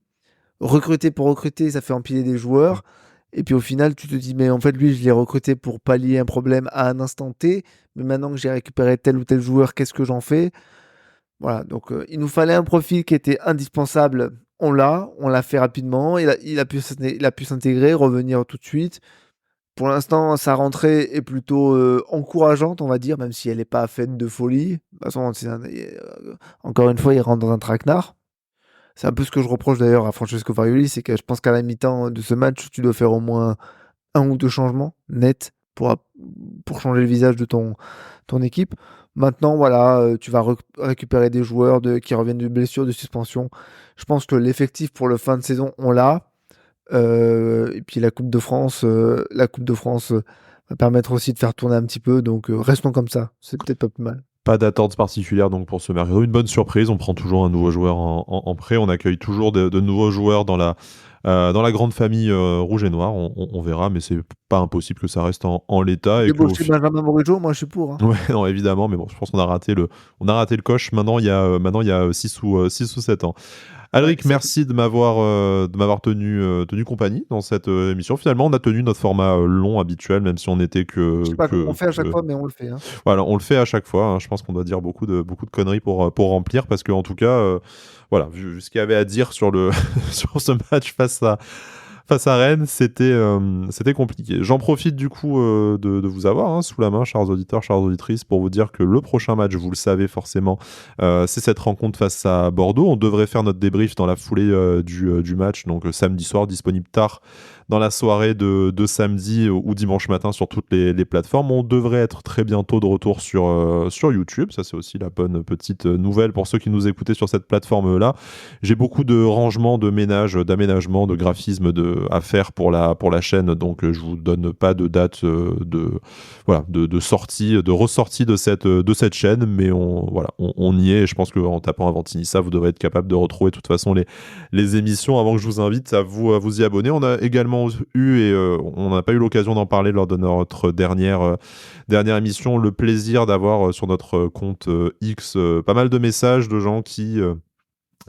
«Recruter pour recruter, ça fait empiler des Hmm. joueurs» et puis au final tu te dis: «Mais en fait lui je l'ai recruté pour pallier un problème à un instant T, mais maintenant que j'ai récupéré tel ou tel joueur, qu'est-ce que j'en fais?» Voilà, donc il nous fallait un profil qui était indispensable, on l'a fait rapidement, il a pu s'intégrer, revenir tout de suite. Pour l'instant, sa rentrée est plutôt, encourageante, on va dire, même si elle est pas faite de folie. De toute façon, encore une fois, il rentre dans un traquenard. C'est un peu ce que je reproche d'ailleurs à Francesco Farioli, c'est que je pense qu'à la mi-temps de ce match, tu dois faire au moins un ou 2 changements nets pour changer le visage de ton équipe. Maintenant, voilà, tu vas récupérer des joueurs qui reviennent de blessures, de suspension. Je pense que l'effectif pour le fin de saison, on l'a. Et puis la Coupe de France va permettre aussi de faire tourner un petit peu. Donc, restons comme ça. C'est peut-être pas plus mal. Pas d'attente particulière donc pour ce mercato. Une bonne surprise, on prend toujours un nouveau joueur en prêt. On accueille toujours de nouveaux joueurs dans la grande famille rouge et noire. On verra, mais c'est pas impossible que ça reste en l'état et que Débaucher Benjamin Bourigeaud, moi je suis pour, hein. Ouais, non, évidemment, mais bon, je pense qu'on a raté le coche. Maintenant, il y a 6 ou 7 ans. Ouais, Alric, merci de m'avoir tenu compagnie dans cette émission. Finalement, on a tenu notre format long habituel, même si on n'était je sais que, pas comment on que, fait à chaque que- fois, mais on le fait, hein. Voilà, on le fait à chaque fois, hein. Je pense qu'on doit dire beaucoup de conneries pour remplir, parce qu'en tout cas, voilà, vu ce qu'il y avait à dire sur sur ce match face à Rennes, c'était compliqué. J'en profite du coup de vous avoir, hein, sous la main, chers auditeurs, chères auditrices, pour vous dire que le prochain match, vous le savez forcément, c'est cette rencontre face à Bordeaux. On devrait faire notre débrief dans la foulée du match, donc samedi soir, disponible tard dans la soirée de samedi ou dimanche matin sur toutes les plateformes. On devrait être très bientôt de retour sur YouTube. Ça, c'est aussi la bonne petite nouvelle pour ceux qui nous écoutaient sur cette plateforme-là. J'ai beaucoup de rangements, de ménage, d'aménagement, de graphisme à faire pour la chaîne, donc je vous donne pas de date de sortie, de ressortie de cette chaîne, mais on y est. Et je pense qu'en tapant Avantinissa, vous devrez être capable de retrouver de toute façon les émissions avant que je vous invite à vous y abonner. On a également eu, et on n'a pas eu l'occasion d'en parler lors de notre dernière émission, le plaisir d'avoir sur notre compte X pas mal de messages de gens qui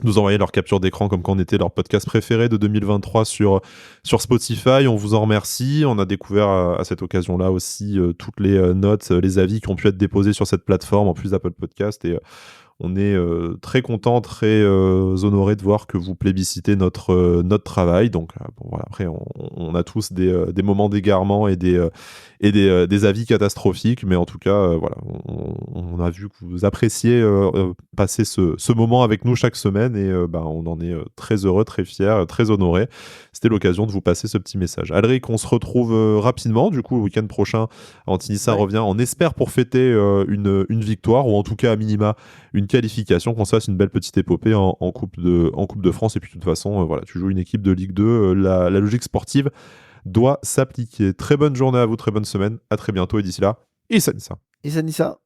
nous envoyaient leur capture d'écran comme quand on était leur podcast préféré de 2023 sur Spotify. On vous en remercie. On a découvert à cette occasion-là aussi toutes les notes, les avis qui ont pu être déposés sur cette plateforme en plus d'Apple Podcast. Et On est très content, très honoré de voir que vous plébiscitez notre travail. Donc bon, voilà, après on a tous des moments d'égarement et des avis catastrophiques, mais en tout cas, voilà, on a vu que vous appréciez passer ce moment avec nous chaque semaine et on en est très heureux, très fiers, très honorés. C'était l'occasion de vous passer ce petit message. Alric, on se retrouve rapidement, du coup, le week-end prochain. Antinissa Ouais. revient, on espère, pour fêter une victoire, ou en tout cas, à minima, une qualification, qu'on se fasse une belle petite épopée en Coupe de France. Et puis, de toute façon, voilà, tu joues une équipe de Ligue 2, la logique sportive doit s'appliquer. Très bonne journée à vous, très bonne semaine, à très bientôt, et d'ici là, Issa Nissa. Et Sanissa?